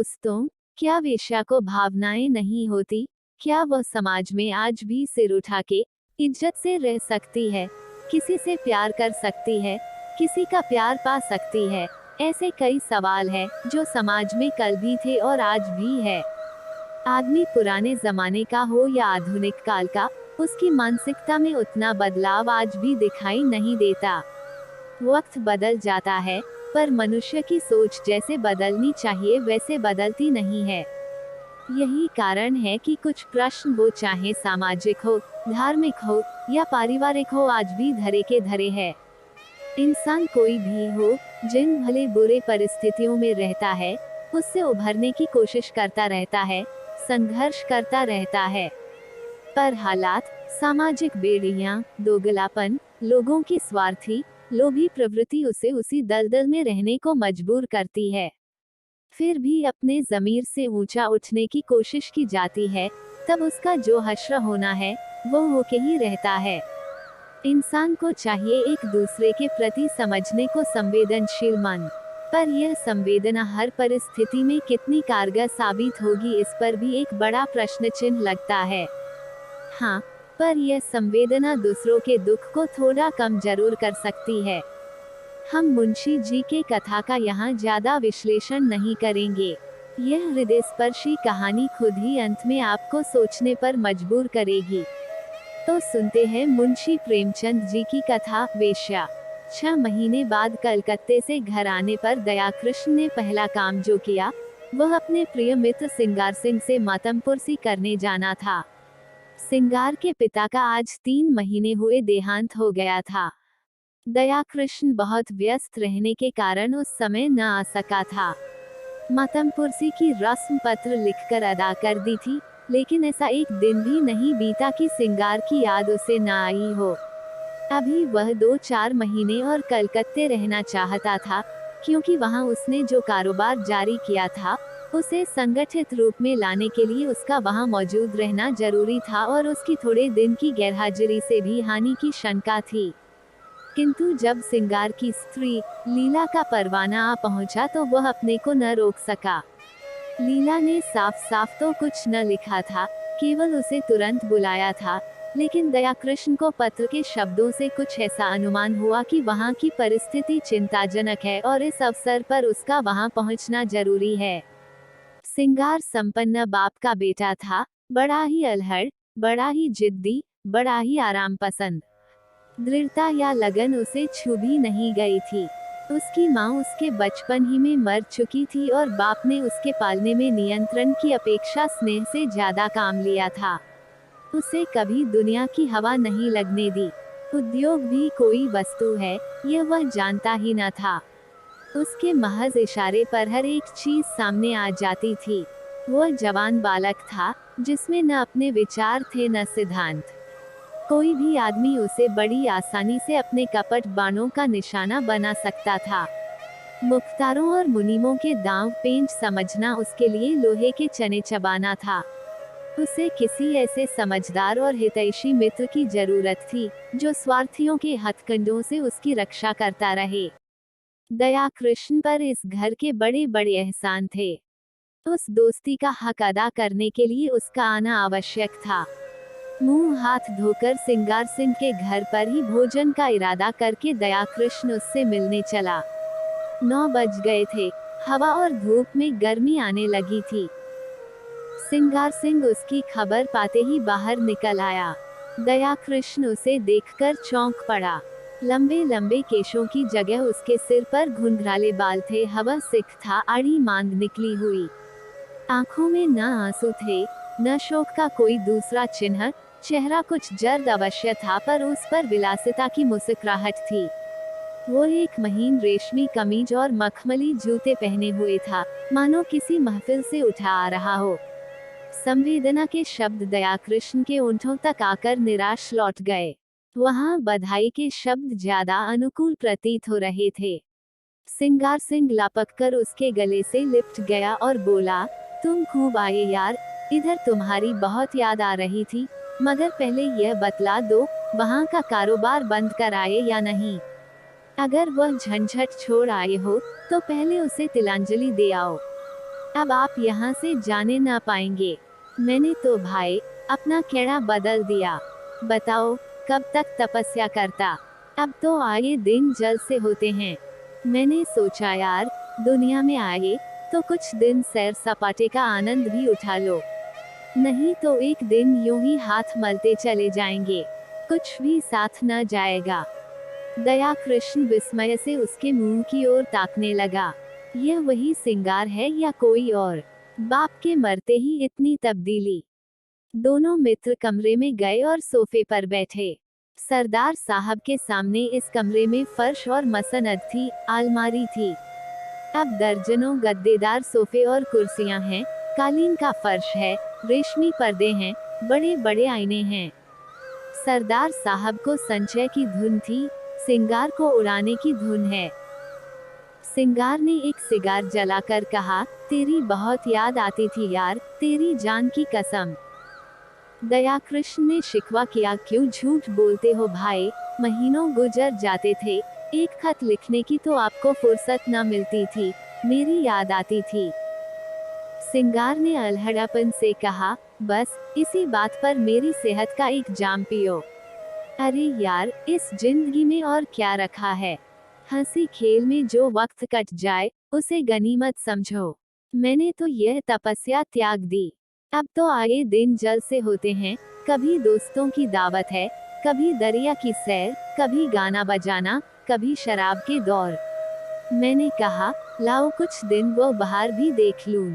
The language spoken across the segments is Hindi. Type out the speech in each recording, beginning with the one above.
दोस्तों, क्या वेश्या को भावनाएं नहीं होती? क्या वह समाज में आज भी सिर उठा के इज्जत से रह सकती है? किसी से प्यार कर सकती है? किसी का प्यार पा सकती है? ऐसे कई सवाल हैं जो समाज में कल भी थे और आज भी है। आदमी पुराने जमाने का हो या आधुनिक काल का, उसकी मानसिकता में उतना बदलाव आज भी दिखाई नहीं देता। वक्त बदल जाता है, पर मनुष्य की सोच जैसे बदलनी चाहिए वैसे बदलती नहीं है। यही कारण है कि कुछ प्रश्न, वो चाहे सामाजिक हो, धार्मिक हो या पारिवारिक हो, आज भी धरे के धरे है। इंसान कोई भी हो, जिन भले बुरे परिस्थितियों में रहता है, उससे उभरने की कोशिश करता रहता है, संघर्ष करता रहता है। पर हालात, सामाजिक बेड़ियां, दोगलापन, लोगों की स्वार्थी, लोभी प्रवृत्ति उसे उसी दलदल में रहने को मजबूर करती है। फिर भी अपने ज़मीर से ऊंचा उठने की कोशिश की जाती है, तब उसका जो हश्र होना है, वो होके ही रहता है। इंसान को चाहिए एक दूसरे के प्रति समझने को संवेदनशील मन, पर यह संवेदना हर परिस्थिति में कितनी कारगर साबित होगी, इस पर भी एक बड़ा प्रश्न चिन्ह लगता है। हाँ, पर यह संवेदना दूसरों के दुख को थोड़ा कम जरूर कर सकती है। हम मुंशी जी के कथा का यहाँ ज्यादा विश्लेषण नहीं करेंगे। यह हृदय स्पर्शी कहानी खुद ही अंत में आपको सोचने पर मजबूर करेगी। तो सुनते हैं मुंशी प्रेमचंद जी की कथा, वेश्या। 6 महीने बाद कलकत्ते से घर आने पर दयाकृष्ण ने पहला काम जो किया, वह अपने प्रिय मित्र सिंगार सिंह से मातमपुरसी करने जाना था। सिंगार के पिता का आज 3 महीने हुए देहांत हो गया था। दयाकृष्ण बहुत व्यस्त रहने के कारण उस समय न आ सका था। मातमपुरसी की रस्म पत्र लिखकर अदा कर दी थी, लेकिन ऐसा एक दिन भी नहीं बीता कि सिंगार की याद उसे न आई हो। अभी वह 2-4 महीने और कलकत्ते रहना चाहता था, क्योंकि वहां उसने जो कारोबार जारी किया था, उसे संगठित रूप में लाने के लिए उसका वहां मौजूद रहना जरूरी था, और उसकी थोड़े दिन की गैरहाजिरी से भी हानि की शंका थी। किंतु जब सिंगार की स्त्री लीला का परवाना आ पहुंचा तो वह अपने को न रोक सका। लीला ने साफ साफ तो कुछ न लिखा था, केवल उसे तुरंत बुलाया था, लेकिन दयाकृष्ण को पत्र के शब्दों से कुछ ऐसा अनुमान हुआ कि वहां की परिस्थिति चिंताजनक है और इस अवसर पर उसका वहां पहुंचना जरूरी है। सिंगार संपन्न बाप का बेटा था, बड़ा ही अल्हड़, बड़ा ही जिद्दी, बड़ा ही आराम पसंद। दृढ़ता या लगन उसे छू भी नहीं गई थी। उसकी माँ उसके बचपन ही में मर चुकी थी और बाप ने उसके पालने में नियंत्रण की अपेक्षा स्नेह से ज्यादा काम लिया था। उसे कभी दुनिया की हवा नहीं लगने दी। उद्योग भी कोई वस्तु है, यह वह जानता ही न था। उसके महज इशारे पर हर एक चीज सामने आ जाती थी। वह जवान बालक था, जिसमें न अपने विचार थे न सिद्धांत। कोई भी आदमी उसे बड़ी आसानी से अपने कपट बाणों का निशाना बना सकता था। मुख्तारों और मुनीमों के दांव पेंच समझना उसके लिए लोहे के चने चबाना था। उसे किसी ऐसे समझदार और हितैषी मित्र की जरूरत थी, जो स्वार्थियों के हथकंडों से उसकी रक्षा करता रहे। दयाकृष्ण पर इस घर के बड़े बड़े एहसान थे। उस दोस्ती का हक अदा करने के लिए उसका आना आवश्यक था। मुंह हाथ धोकर सिंगार सिंह के घर पर ही भोजन का इरादा करके दयाकृष्ण उससे मिलने चला। 9 बज गए थे। हवा और धूप में गर्मी आने लगी थी। सिंगार सिंह उसकी खबर पाते ही बाहर निकल आया। दयाकृष्ण उसे देखकर चौंक पड़ा। लंबे लंबे केशों की जगह उसके सिर पर घुंघराले बाल थे, हवा सिख था, आड़ी मांग निकली हुई। आंखों में न आंसू थे, न शोक का कोई दूसरा चिन्ह। चेहरा कुछ जर्द अवश्य था, पर उस पर विलासिता की मुस्कुराहट थी। वो एक महीन रेशमी कमीज और मखमली जूते पहने हुए था, मानो किसी महफिल से उठा आ रहा हो। संवेदना के शब्द दयाकृष्ण के ओंठों तक आकर निराश लौट गए। वहां बधाई के शब्द ज्यादा अनुकूल प्रतीत हो रहे थे। सिंगार सिंह लापक कर उसके गले से लिपट गया और बोला, तुम खूब आए यार, इधर तुम्हारी बहुत याद आ रही थी, मगर पहले यह बतला दो, वहां का कारोबार बंद कर आए या नहीं? अगर वह झंझट छोड़ आए हो, तो पहले उसे तिलांजलि दे आओ। अब आप यहाँ से जाने ना पाएंगे। मैंने तो भाई अपना खेड़ा बदल दिया। बताओ कब तक तपस्या करता। अब तो आए दिन जल्द से होते हैं। मैंने सोचा यार, दुनिया में आए तो कुछ दिन सैर सपाटे का आनंद भी उठा लो, नहीं तो एक दिन यूं ही हाथ मलते चले जाएंगे, कुछ भी साथ न जाएगा। दया कृष्ण विस्मय से उसके मुंह की ओर ताकने लगा। यह वही सिंगार है या कोई और? बाप के मरते ही इतनी तब्दीली। दोनों मित्र कमरे में गए और सोफे पर बैठे। सरदार साहब के सामने इस कमरे में फर्श और मसनद थी, अलमारी थी। अब दर्जनों गद्देदार सोफे और कुर्सियां हैं, कालीन का फर्श है, रेशमी पर्दे हैं, बड़े बड़े आईने हैं। सरदार साहब को संचय की धुन थी, सिंगार को उड़ाने की धुन है। सिंगार ने एक सिगार जलाकर कहा, तेरी बहुत याद आती थी यार, तेरी जान की कसम। दया कृष्ण ने शिकवा किया, क्यों झूठ बोलते हो भाई, महीनों गुजर जाते थे, एक खत लिखने की तो आपको फुर्सत न मिलती थी, मेरी याद आती थी। सिंगार ने अलहड़ापन से कहा, बस इसी बात पर मेरी सेहत का एक जाम पियो। अरे यार, इस जिंदगी में और क्या रखा है, हंसी खेल में जो वक्त कट जाए उसे गनीमत समझो। मैंने तो यह तपस्या त्याग दी। अब तो आए दिन जल्द से होते हैं, कभी दोस्तों की दावत है, कभी दरिया की सैर, कभी गाना बजाना, कभी शराब के दौर। मैंने कहा, लाओ कुछ दिन वो बाहर भी देख लूं,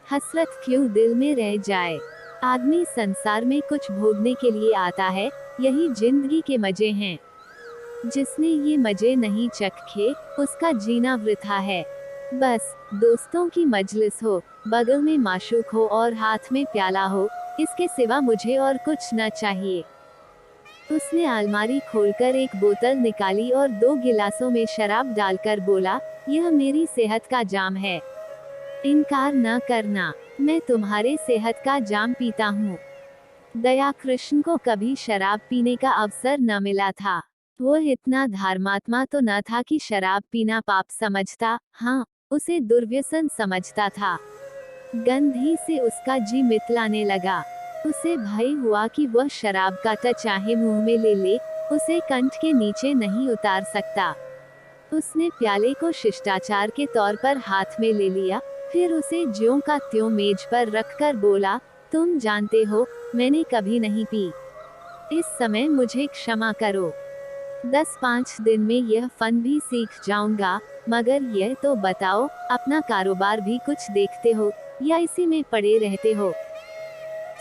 हसरत क्यों दिल में रह जाए। आदमी संसार में कुछ भोगने के लिए आता है, यही जिंदगी के मजे हैं। जिसने ये मजे नहीं चखे, उसका जीना वृथा है। बस दोस्तों की मजलिस हो, बगल में माशूक हो और हाथ में प्याला हो, इसके सिवा मुझे और कुछ न चाहिए। उसने अलमारी खोलकर एक बोतल निकाली और 2 गिलासों में शराब डालकर बोला, यह मेरी सेहत का जाम है, इनकार न करना, मैं तुम्हारे सेहत का जाम पीता हूँ। दया कृष्ण को कभी शराब पीने का अवसर न मिला था। वो इतना धर्मात्मा तो न था कि शराब पीना पाप समझता, हाँ, उसे दुर्व्यसन समझता था। गंध ही से उसका जी मितलाने लगा। उसे भय हुआ कि वह शराब का टच चाहे मुंह में ले ले, उसे कंठ के नीचे नहीं उतार सकता। उसने प्याले को शिष्टाचार के तौर पर हाथ में ले लिया, फिर उसे ज्यों का त्यों मेज पर रखकर बोला, तुम जानते हो, मैंने कभी नहीं पी, इस समय मुझे क्षमा करो। 10-5 दिन में यह फन भी सीख जाऊंगा, मगर यह तो बताओ, अपना कारोबार भी कुछ देखते हो या इसी में पड़े रहते हो?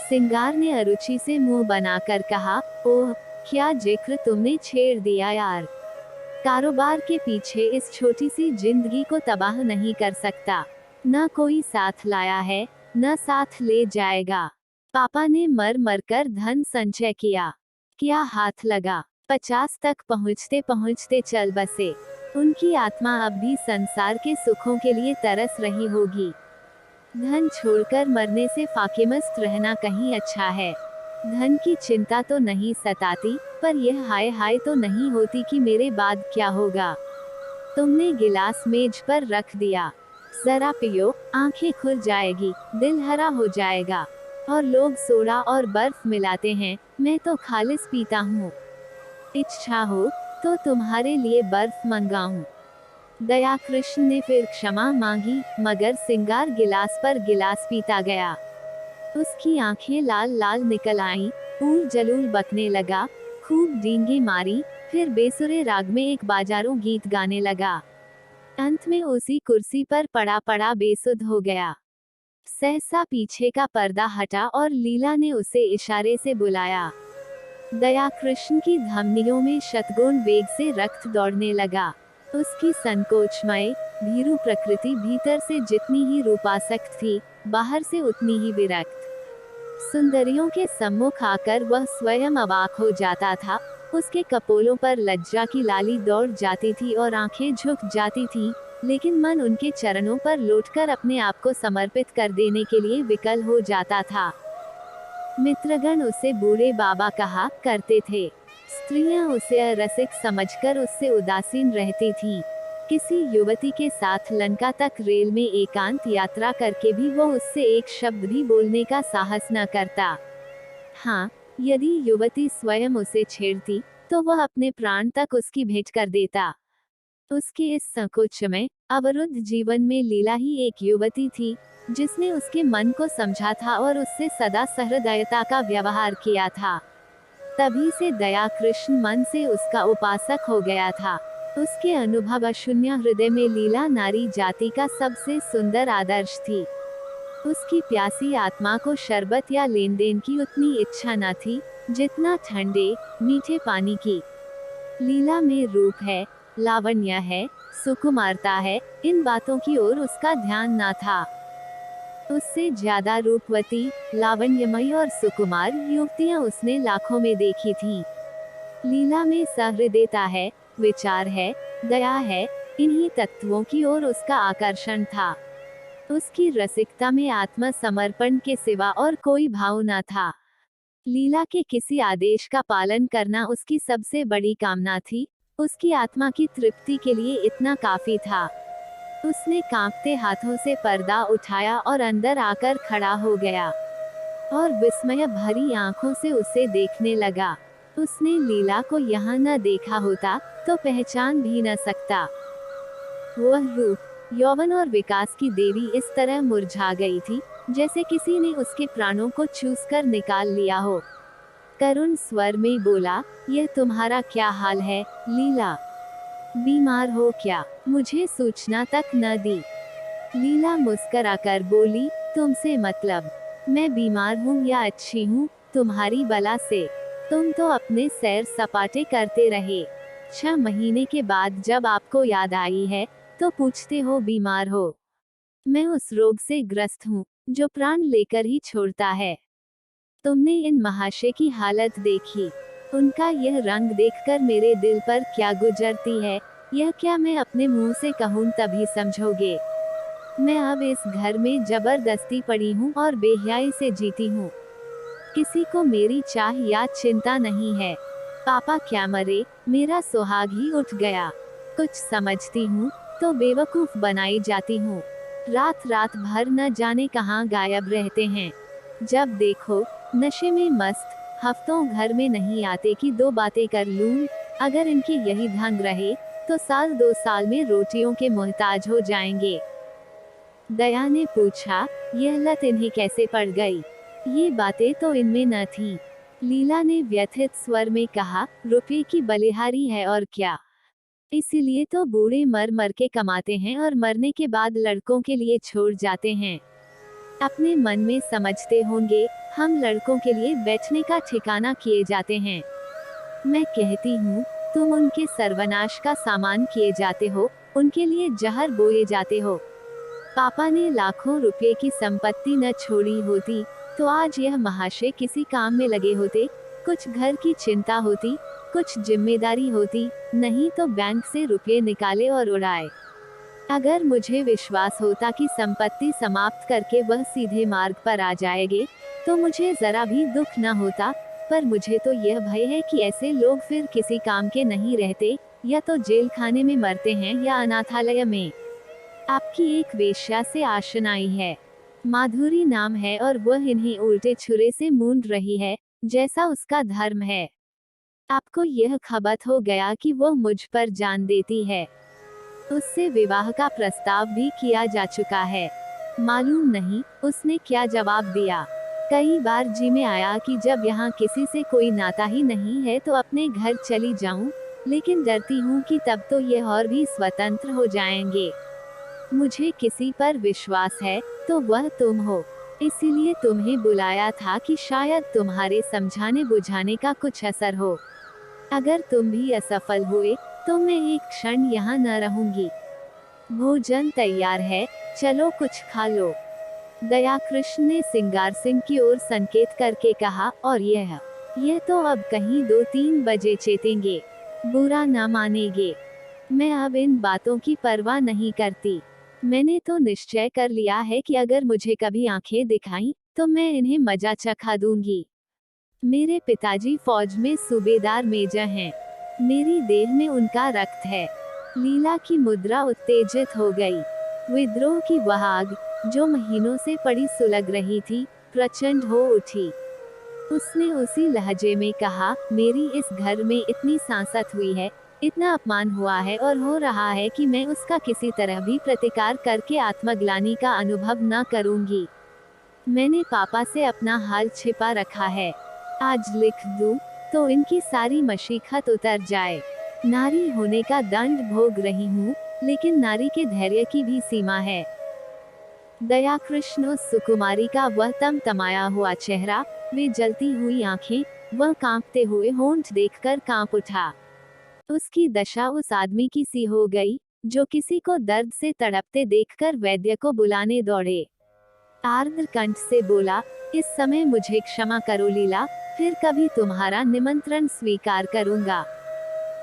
सिंगार ने अरुचि से मुंह बनाकर कहा, ओह, क्या जिक्र तुमने छेड़ दिया यार। कारोबार के पीछे इस छोटी सी जिंदगी को तबाह नहीं कर सकता। न कोई साथ लाया है, न साथ ले जाएगा। पापा ने मर मर कर धन संचय किया, क्या हाथ लगा, 50 तक पहुँचते पहुँचते चल बसे। उनकी आत्मा अब भी संसार के सुखों के लिए तरस रही होगी। धन छोड़कर मरने से फाकेमस्त रहना कहीं अच्छा है। धन की चिंता तो नहीं सताती, पर यह हाय हाय तो नहीं होती कि मेरे बाद क्या होगा। तुमने गिलास मेज पर रख दिया, जरा पियो, आंखें खुल जाएगी, दिल हरा हो जाएगा। और लोग सोडा और बर्फ मिलाते हैं, मैं तो खालिस पीता हूँ। इच्छा हो तो तुम्हारे लिए बर्फ मंगाऊं। दया कृष्ण ने फिर क्षमा मांगी, मगर सिंगार गिलास पर गिलास पीता गया। उसकी आंखें लाल लाल निकल आईं, ऊल जलूल बकने लगा, खूब डींगे मारी, फिर बेसुरे राग में एक बाजारू गीत गाने लगा। अंत में उसी कुर्सी पर पड़ा पड़ा बेसुध हो गया। सहसा पीछे का पर्दा हटा और लीला ने उसे इशारे से बुलाया। दया कृष्ण की धमनियों में शतगुण वेग से रक्त दौड़ने लगा। उसकी संकोचमय, भीरू प्रकृति भीतर से जितनी ही रूपासक्त थी, बाहर से उतनी ही विरक्त। सुंदरियों के सम्मुख आकर वह स्वयं अवाक हो जाता था। उसके कपोलों पर लज्जा की लाली दौड़ जाती थी और आंखें झुक जाती थीं, लेकिन मन उनके चरणों पर लौटकर अपने आप को समर्पित कर देने के लिए विकल हो जाता था। मित्रगण उसे बूढ़े बाबा कहा करते थे। स्त्रियां उसे अरसिक समझकर उससे उदासीन रहती थीं। किसी युवती के साथ लंका तक रेल में एकांत यात्रा करके भी वो उससे एक शब्द भी बोलने का साहस न करता। हाँ, यदि युवती स्वयं उसे छेड़ती, तो वह अपने प्राण तक उसकी भेंट कर देता। उसके इस संकोचमय, अवरुद्ध जीवन में लीला ही एक युवती थी, जिसने उसके मन को समझा था और उससे सदा सहृदयता का व्यवहार किया था। तभी से दया कृष्ण मन से उसका उपासक हो गया था। उसके अनुभव शून्य हृदय में लीला नारी जाति का सबसे सुंदर आदर्श थी। उसकी प्यासी आत्मा को शरबत या लेन देन की उतनी इच्छा न थी, जितना ठंडे, मीठे पानी की। लीला में रूप है, लावण्य है, सुकुमारता है, इन बातों की ओर उसका ध्यान न था। उससे ज्यादा रूपवती, लावण्यमयी और सुकुमार युवतियां उसने लाखों में देखी थीं। लीला में सहृदयता है, विचार है, दया है, इन्हीं तत्वों की ओर उसका आकर्षण था। उसकी रसिकता में आत्मसमर्पण के सिवा और कोई भाव न था। लीला के किसी आदेश का पालन करना उसकी सबसे बड़ी कामना थी। उसकी आत्मा की तृप्ति के लिए इतना काफी था। उसने कांपते हाथों से पर्दा उठाया और अंदर आकर खड़ा हो गया और विस्मय भरी आंखों से उसे देखने लगा। उसने लीला को यहाँ न देखा होता तो पहचान भी न सकता। वह रूप, यौवन और विकास की देवी इस तरह मुरझा गई थी, जैसे किसी ने उसके प्राणों को चूस कर निकाल लिया हो। करुण स्वर में बोला, यह तुम्हारा क्या हाल है, लीला? बीमार हो क्या? मुझे सूचना तक न दी। लीला मुस्कराकर बोली, तुमसे मतलब? मैं बीमार हूँ या अच्छी हूँ, तुम्हारी बला से। तुम तो अपने सैर सपाटे करते रहे। 6 महीने के बाद जब आपको याद आई है, तो पूछते हो बीमार हो। मैं उस रोग से ग्रस्त हूँ, जो प्राण लेकर ही छोड़ता है। तुमने इन महाशय की हालत देखी, उनका यह रंग देखकर मेरे दिल पर क्या गुजरती है, यह क्या मैं अपने मुंह से कहूँ तभी समझोगे। मैं अब इस घर में जबरदस्ती पड़ी हूँ और बेहयाई से जीती हूँ। किसी को मेरी चाह या चिंता नहीं है। पापा क्या मरे, मेरा सुहाग ही उठ गया। कुछ समझती हूँ तो बेवकूफ बनाई जाती हूँ। रात रात भर न जाने कहाँ गायब रहते हैं। जब देखो नशे में मस्त, हफ्तों घर में नहीं आते कि 2 बातें कर लूं। अगर इनके यही ढंग रहे तो साल 2 साल में रोटियों के मोहताज हो जाएंगे। दया ने पूछा, यह लत इन्हें कैसे पड़ गई? ये बातें तो इनमें न थी। लीला ने व्यथित स्वर में कहा, रुपये की बलिहारी है और क्या। इसीलिए तो बूढ़े मर मर के कमाते हैं और मरने के बाद लड़कों के लिए छोड़ जाते हैं। अपने मन में समझते होंगे, हम लड़कों के लिए बैठने का ठिकाना किए जाते हैं। मैं कहती हूँ, तुम उनके सर्वनाश का सामान किए जाते हो, उनके लिए जहर बोए जाते हो। पापा ने लाखों रुपए की संपत्ति न छोड़ी होती, तो आज यह महाशय किसी काम में लगे होते। कुछ घर की चिंता होती, कुछ जिम्मेदारी होती, नहीं तो बैंक से रुपये निकाले और उड़ाए। अगर मुझे विश्वास होता कि संपत्ति समाप्त करके वह सीधे मार्ग पर आ जाएंगे, तो मुझे जरा भी दुख न होता। पर मुझे तो यह भय है कि ऐसे लोग फिर किसी काम के नहीं रहते, या तो जेल खाने में मरते हैं या अनाथालय में। आपकी एक वेश्या से आशनाई है, माधुरी नाम है, और वह इन्हें उल्टे छुरे से मूंद रही है, जैसा उसका धर्म है। आपको यह खबर हो गया कि वह मुझ पर जान देती है। उससे विवाह का प्रस्ताव भी किया जा चुका है। मालूम नहीं उसने क्या जवाब दिया। कई बार जी में आया कि जब यहाँ किसी से कोई नाता ही नहीं है तो अपने घर चली जाऊं, लेकिन डरती हूँ कि तब तो यह और भी स्वतंत्र हो जाएंगे। मुझे किसी पर विश्वास है तो वह तुम हो, इसीलिए तुम्हें बुलाया था कि शायद तुम्हारे समझाने बुझाने का कुछ असर हो। अगर तुम भी असफल हुए तो मैं एक क्षण यहाँ न रहूंगी। भोजन तैयार है, चलो कुछ खा लो। दया कृष्ण ने सिंगार सिंह की ओर संकेत करके कहा, और यह तो अब कहीं 2-3 बजे चेतेंगे, बुरा न मानेंगे। मैं अब इन बातों की परवाह नहीं करती। मैंने तो निश्चय कर लिया है कि अगर मुझे कभी आंखें दिखाई तो मैं इन्हें मजा चखा दूंगी। मेरे पिताजी फौज में सूबेदार मेजर हैं। मेरी देह में उनका रक्त है। लीला की मुद्रा उत्तेजित हो गई। विद्रोह की वह आग, जो महीनों से पड़ी सुलग रही थी, प्रचंड हो उठी। उसने उसी लहजे में कहा, मेरी इस घर में इतनी सांसत हुई है, इतना अपमान हुआ है और हो रहा है कि मैं उसका किसी तरह भी प्रतिकार करके आत्मग्लानि का अनुभव न करूंगी। मैंने पापा से अपना हाल छिपा रखा है। आज लिख दूं, तो इनकी सारी मशीखत उतर जाए। नारी होने का दंड भोग रही हूँ, लेकिन नारी के धैर्य की भी सीमा है। दया कृष्ण उस सुकुमारी का वह तमतमाया हुआ चेहरा, वे जलती हुई आंखें, वह कांपते हुए होंठ देखकर कांप उठा। उसकी दशा उस आदमी की सी हो गई, जो किसी को दर्द से तड़पते देखकर वैद्य को बुलाने दौड़े। आर्द्र कंठ से बोला, इस समय मुझे क्षमा करो लीला, फिर कभी तुम्हारा निमंत्रण स्वीकार करूंगा।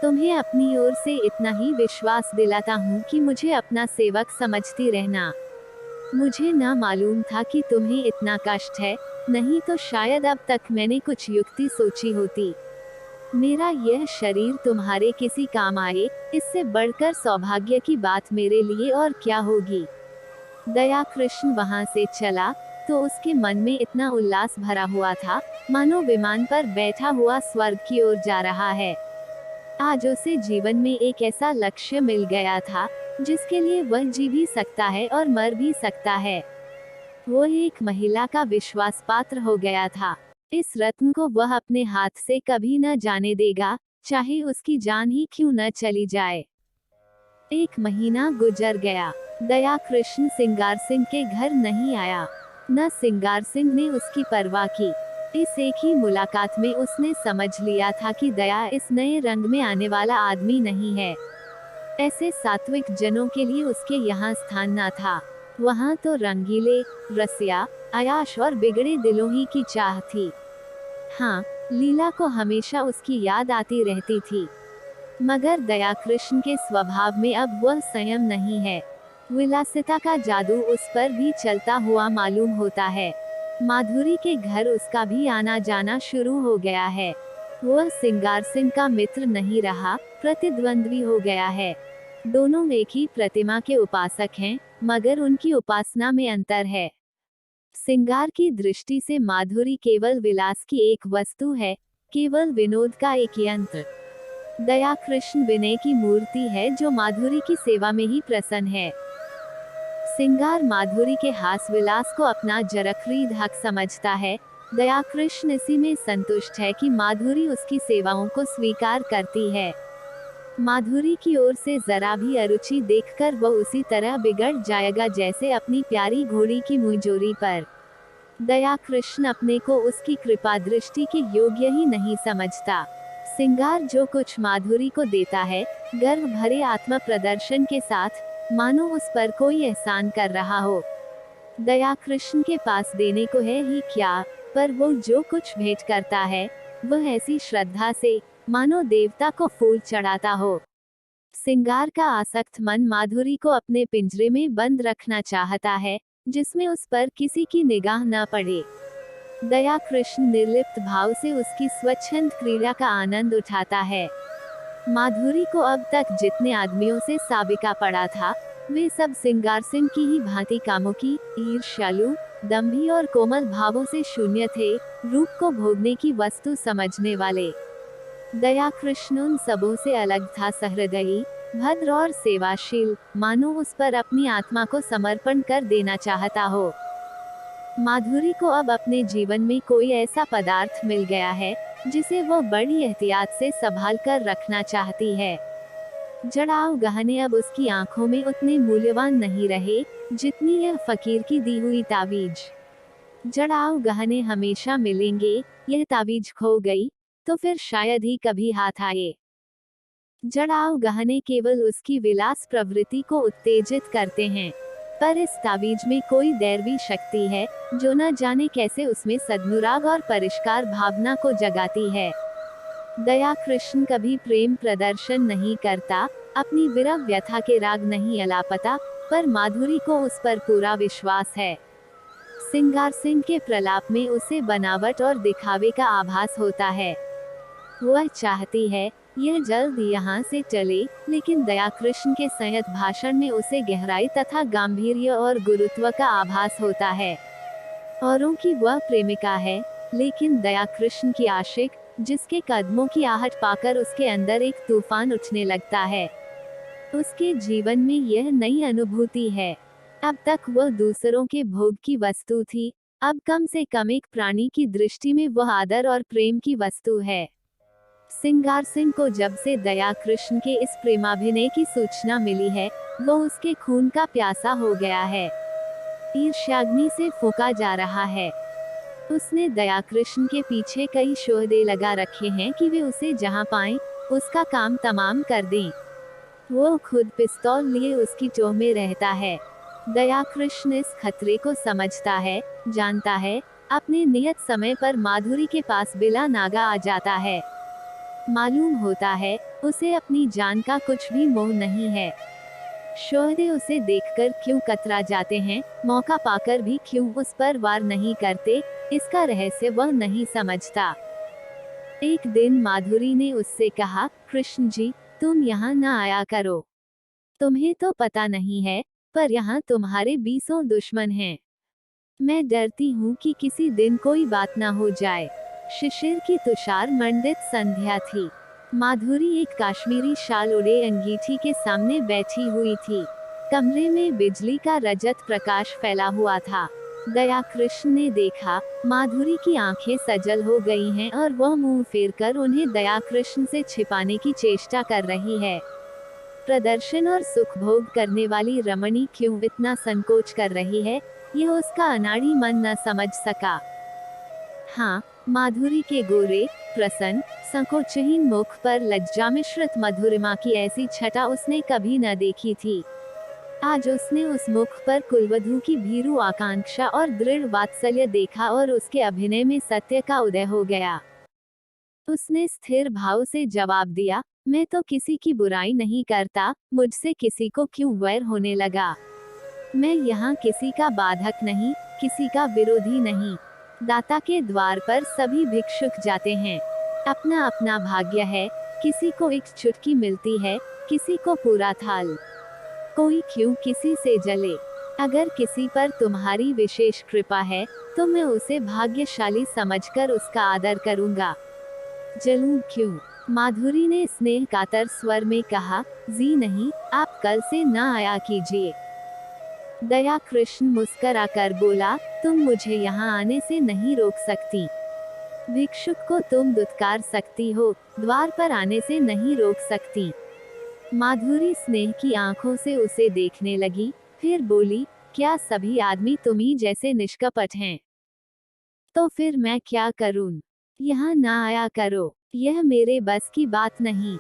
तुम्हें अपनी ओर से इतना ही विश्वास दिलाता हूँ कि मुझे अपना सेवक समझती रहना। मुझे न मालूम था कि तुम्हें इतना कष्ट है, नहीं तो शायद अब तक मैंने कुछ युक्ति सोची होती। मेरा यह शरीर तुम्हारे किसी काम आए, इससे बढ़कर सौभाग्य की बात मेरे लिए और क्या होगी। दया कृष्ण वहां से चला, तो उसके मन में इतना उल्लास भरा हुआ था, मानो विमान पर बैठा हुआ स्वर्ग की ओर जा रहा है। आज उसे जीवन में एक ऐसा लक्ष्य मिल गया था, जिसके लिए वह जी भी सकता है और मर भी सकता है। वो एक महिला का विश्वास पात्र हो गया था। इस रत्न को वह अपने हाथ से कभी न जाने देगा, चाहे उसकी जान ही क्यों न चली जाए। 1 महीना गुजर गया। दया कृष्ण सिंगार सिंह के घर नहीं आया, न सिंगार सिंह ने उसकी परवाह की। इस एक ही मुलाकात में उसने समझ लिया था कि दया इस नए रंग में आने वाला आदमी नहीं है। ऐसे सात्विक जनों के लिए उसके यहाँ स्थान न था। वहाँ तो रंगीले, रसिया, अयाश और बिगड़े दिलों ही की चाह थी। हाँ, लीला को हमेशा उसकी याद आती रहती थी, मगर दया कृष्ण के स्वभाव में अब वह संयम नहीं है। विलासिता का जादू उस पर भी चलता हुआ मालूम होता है। माधुरी के घर उसका भी आना जाना शुरू हो गया है। वह सिंगार सिंह का मित्र नहीं रहा, प्रतिद्वंद्वी हो गया है। दोनों एक ही प्रतिमा के उपासक हैं, मगर उनकी उपासना में अंतर है। सिंगार की दृष्टि से माधुरी केवल विलास की एक वस्तु है, केवल विनोद का एक यंत्र। दया कृष्ण विनय की मूर्ति है, जो माधुरी की सेवा में ही प्रसन्न है। सिंगार माधुरी के हास विलास को अपना जरखरीद हक समझता है। दया कृष्ण इसी में संतुष्ट है कि माधुरी उसकी सेवाओं को स्वीकार करती है। माधुरी की ओर से जरा भी अरुचि देखकर वह उसी तरह बिगड़ जाएगा जैसे अपनी प्यारी घोड़ी की मुंहजोरी पर। दया कृष्ण अपने को उसकी कृपा दृष्टि के योग्य ही नहीं समझता। सिंगार जो कुछ माधुरी को देता है, गर्व भरे आत्म प्रदर्शन के साथ, मानो उस पर कोई एहसान कर रहा हो। दया कृष्ण के पास देने को है ही क्या, पर वो जो कुछ भेंट करता है, वह ऐसी श्रद्धा से, मानो देवता को फूल चढ़ाता हो। सिंगार का आसक्त मन माधुरी को अपने पिंजरे में बंद रखना चाहता है, जिसमें उस पर किसी की निगाह न पड़े। दया कृष्ण निर्लिप्त भाव से उसकी स्वच्छंद क्रीड़ा का आनंद उठाता है। माधुरी को अब तक जितने आदमियों से साबिका पड़ा था, वे सब सिंगार सिंह की ही भांति कामुकी, ईर्ष्यालु, दंभी और कोमल भावों से शून्य थे, रूप को भोगने की वस्तु समझने वाले। दया कृष्ण उन सबों से अलग था, सहृदयी, भद्र और सेवाशील, मानो उस पर अपनी आत्मा को समर्पण कर देना चाहता हो। माधुरी को अब अपने जीवन में कोई ऐसा पदार्थ मिल गया है, जिसे वो बड़ी एहतियात से संभाल कर रखना चाहती है। जड़ाऊ गहने अब उसकी आंखों में उतने मूल्यवान नहीं रहे, जितनी यह फकीर की दी हुई तावीज। जड़ाऊ गहने हमेशा मिलेंगे, यह तावीज खो गई, तो फिर शायद ही कभी हाथ आए। जड़ाऊ गहने केवल उसकी विलास प्रवृत्ति को उत्तेजित करते हैं, पर इस तावीज में कोई दैवी शक्ति है, जो न जाने कैसे उसमें सद्नुराग और परिष्कार भावना को जगाती है। दया कृष्ण कभी प्रेम प्रदर्शन नहीं करता, अपनी विरह व्यथा के राग नहीं अलापता, पर माधुरी को उस पर पूरा विश्वास है। सिंगार सिंह के प्रलाप में उसे बनावट और दिखावे का आभास होता है। वह चाहती है यह जल्द यहाँ से चले, लेकिन दया कृष्ण के संयत भाषण में उसे गहराई तथा गांधीर्य और गुरुत्व का आभास होता है। औरों की वह प्रेमिका है, लेकिन दया कृष्ण की आशिक, जिसके कदमों की आहट पाकर उसके अंदर एक तूफान उठने लगता है। उसके जीवन में यह नई अनुभूति है। अब तक वह दूसरों के भोग की वस्तु थी, अब कम से कम एक प्राणी की दृष्टि में वह आदर और प्रेम की वस्तु है। सिंगार सिंह को जब से दया कृष्ण के इस प्रेमाभिनय की सूचना मिली है, वो उसके खून का प्यासा हो गया है। ईर्ष्याग्नि से फूंका जा रहा है। उसने दया कृष्ण के पीछे कई शोधे लगा रखे हैं कि वे उसे जहां पाएं, उसका काम तमाम कर दें। वो खुद पिस्तौल लिए उसकी टोह में रहता है। दया कृष्ण इस खतरे को समझता है, जानता है, अपने नियत समय पर माधुरी के पास बिला नागा आ जाता है। मालूम होता है, उसे अपनी जान का कुछ भी मोह नहीं है। शोहदे उसे देखकर क्यों कतरा जाते हैं, मौका पाकर भी क्यों उस पर वार नहीं करते, इसका रहस्य वह नहीं समझता। एक दिन माधुरी ने उससे कहा, कृष्ण जी, तुम यहाँ न आया करो। तुम्हें तो पता नहीं है, पर यहाँ तुम्हारे 20 दुश्मन हैं। मैं डरती हूँ कि किसी दिन कोई बात ना हो जाए। शिशिर की तुषार मंडित संध्या थी। माधुरी एक काश्मीरी शाल उड़े अंगीठी के सामने बैठी हुई थी। कमरे में बिजली का रजत प्रकाश फैला हुआ था। दया कृष्ण ने देखा, माधुरी की आंखें सजल हो गई हैं और वह मुंह फेरकर उन्हें दया कृष्ण से छिपाने की चेष्टा कर रही है। प्रदर्शन और सुख भोग करने वाली रमणी क्यों इतना संकोच कर रही है, यह उसका अनाड़ी मन न समझ सका। हाँ, माधुरी के गोरे, प्रसन्न, संकोचहीन मुख पर लज्जा मिश्रित मधुरिमा की ऐसी छटा उसने कभी न देखी थी। आज उसने उस मुख पर कुलवधू की भीरू आकांक्षा और दृढ़ वात्सल्य देखा और उसके अभिनय में सत्य का उदय हो गया। उसने स्थिर भाव से जवाब दिया, मैं तो किसी की बुराई नहीं करता, मुझसे किसी को क्यों वैर होने लगा। मैं यहाँ किसी का बाधक नहीं, किसी का विरोधी नहीं। दाता के द्वार पर सभी भिक्षुक जाते हैं। अपना अपना भाग्य है, किसी को एक चुटकी मिलती है, किसी को पूरा थाल। कोई क्यों किसी से जले। अगर किसी पर तुम्हारी विशेष कृपा है, तो मैं उसे भाग्यशाली समझकर उसका आदर करूंगा। जलूं क्यों? माधुरी ने स्नेह कातर स्वर में कहा, जी नहीं, आप कल से न आया कीजिए। दया कृष्ण मुस्कराकर बोला, तुम मुझे यहाँ आने से नहीं रोक सकती। भिक्षुक को तुम दुत्कार सकती हो, द्वार पर आने से नहीं रोक सकती। माधुरी स्नेह की आंखों से उसे देखने लगी, फिर बोली, क्या सभी आदमी तुम्ही जैसे निष्कपट हैं? तो फिर मैं क्या करूं? यहाँ ना आया करो, यह मेरे बस की बात नहीं।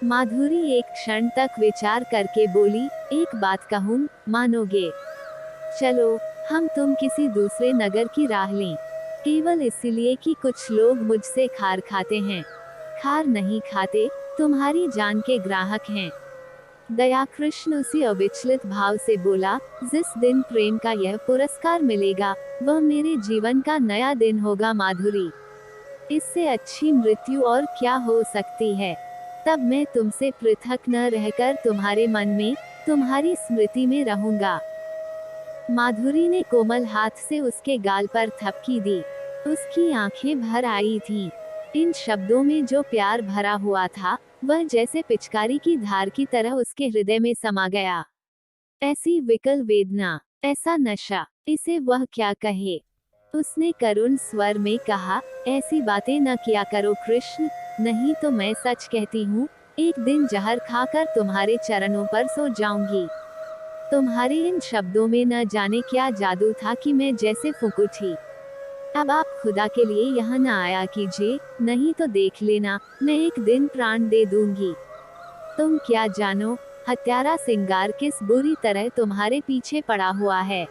माधुरी एक क्षण तक विचार करके बोली, एक बात कहूं, मानोगे? चलो, हम तुम किसी दूसरे नगर की राह लें। केवल इसलिए कि कुछ लोग मुझसे खार खाते हैं। खार नहीं खाते, तुम्हारी जान के ग्राहक हैं। दया कृष्ण उसी अविचलित भाव से बोला, जिस दिन प्रेम का यह पुरस्कार मिलेगा, वह मेरे जीवन का नया दिन होगा माधुरी। इससे अच्छी मृत्यु और क्या हो सकती है। तब मैं तुमसे पृथक न रहकर तुम्हारे मन में, तुम्हारी स्मृति में रहूंगा। माधुरी ने कोमल हाथ से उसके गाल पर थपकी दी। उसकी आंखें भर आई थीं। इन शब्दों में जो प्यार भरा हुआ था, वह जैसे पिचकारी की धार की तरह उसके हृदय में समा गया। ऐसी विकल वेदना, ऐसा नशा, इसे वह क्या कहे। उसने करुण स्वर में कहा, ऐसी बातें न किया करो कृष्ण, नहीं तो मैं सच कहती हूँ, एक दिन जहर खाकर तुम्हारे चरणों पर सो जाऊंगी। तुम्हारे इन शब्दों में न जाने क्या जादू था कि मैं जैसे फूंक उठी। अब आप खुदा के लिए यहाँ न आया कीजिए, नहीं तो देख लेना, मैं एक दिन प्राण दे दूंगी। तुम क्या जानो, हत्यारा सिंगार किस बुरी तरह तुम्हारे पीछे पड़ा हुआ है।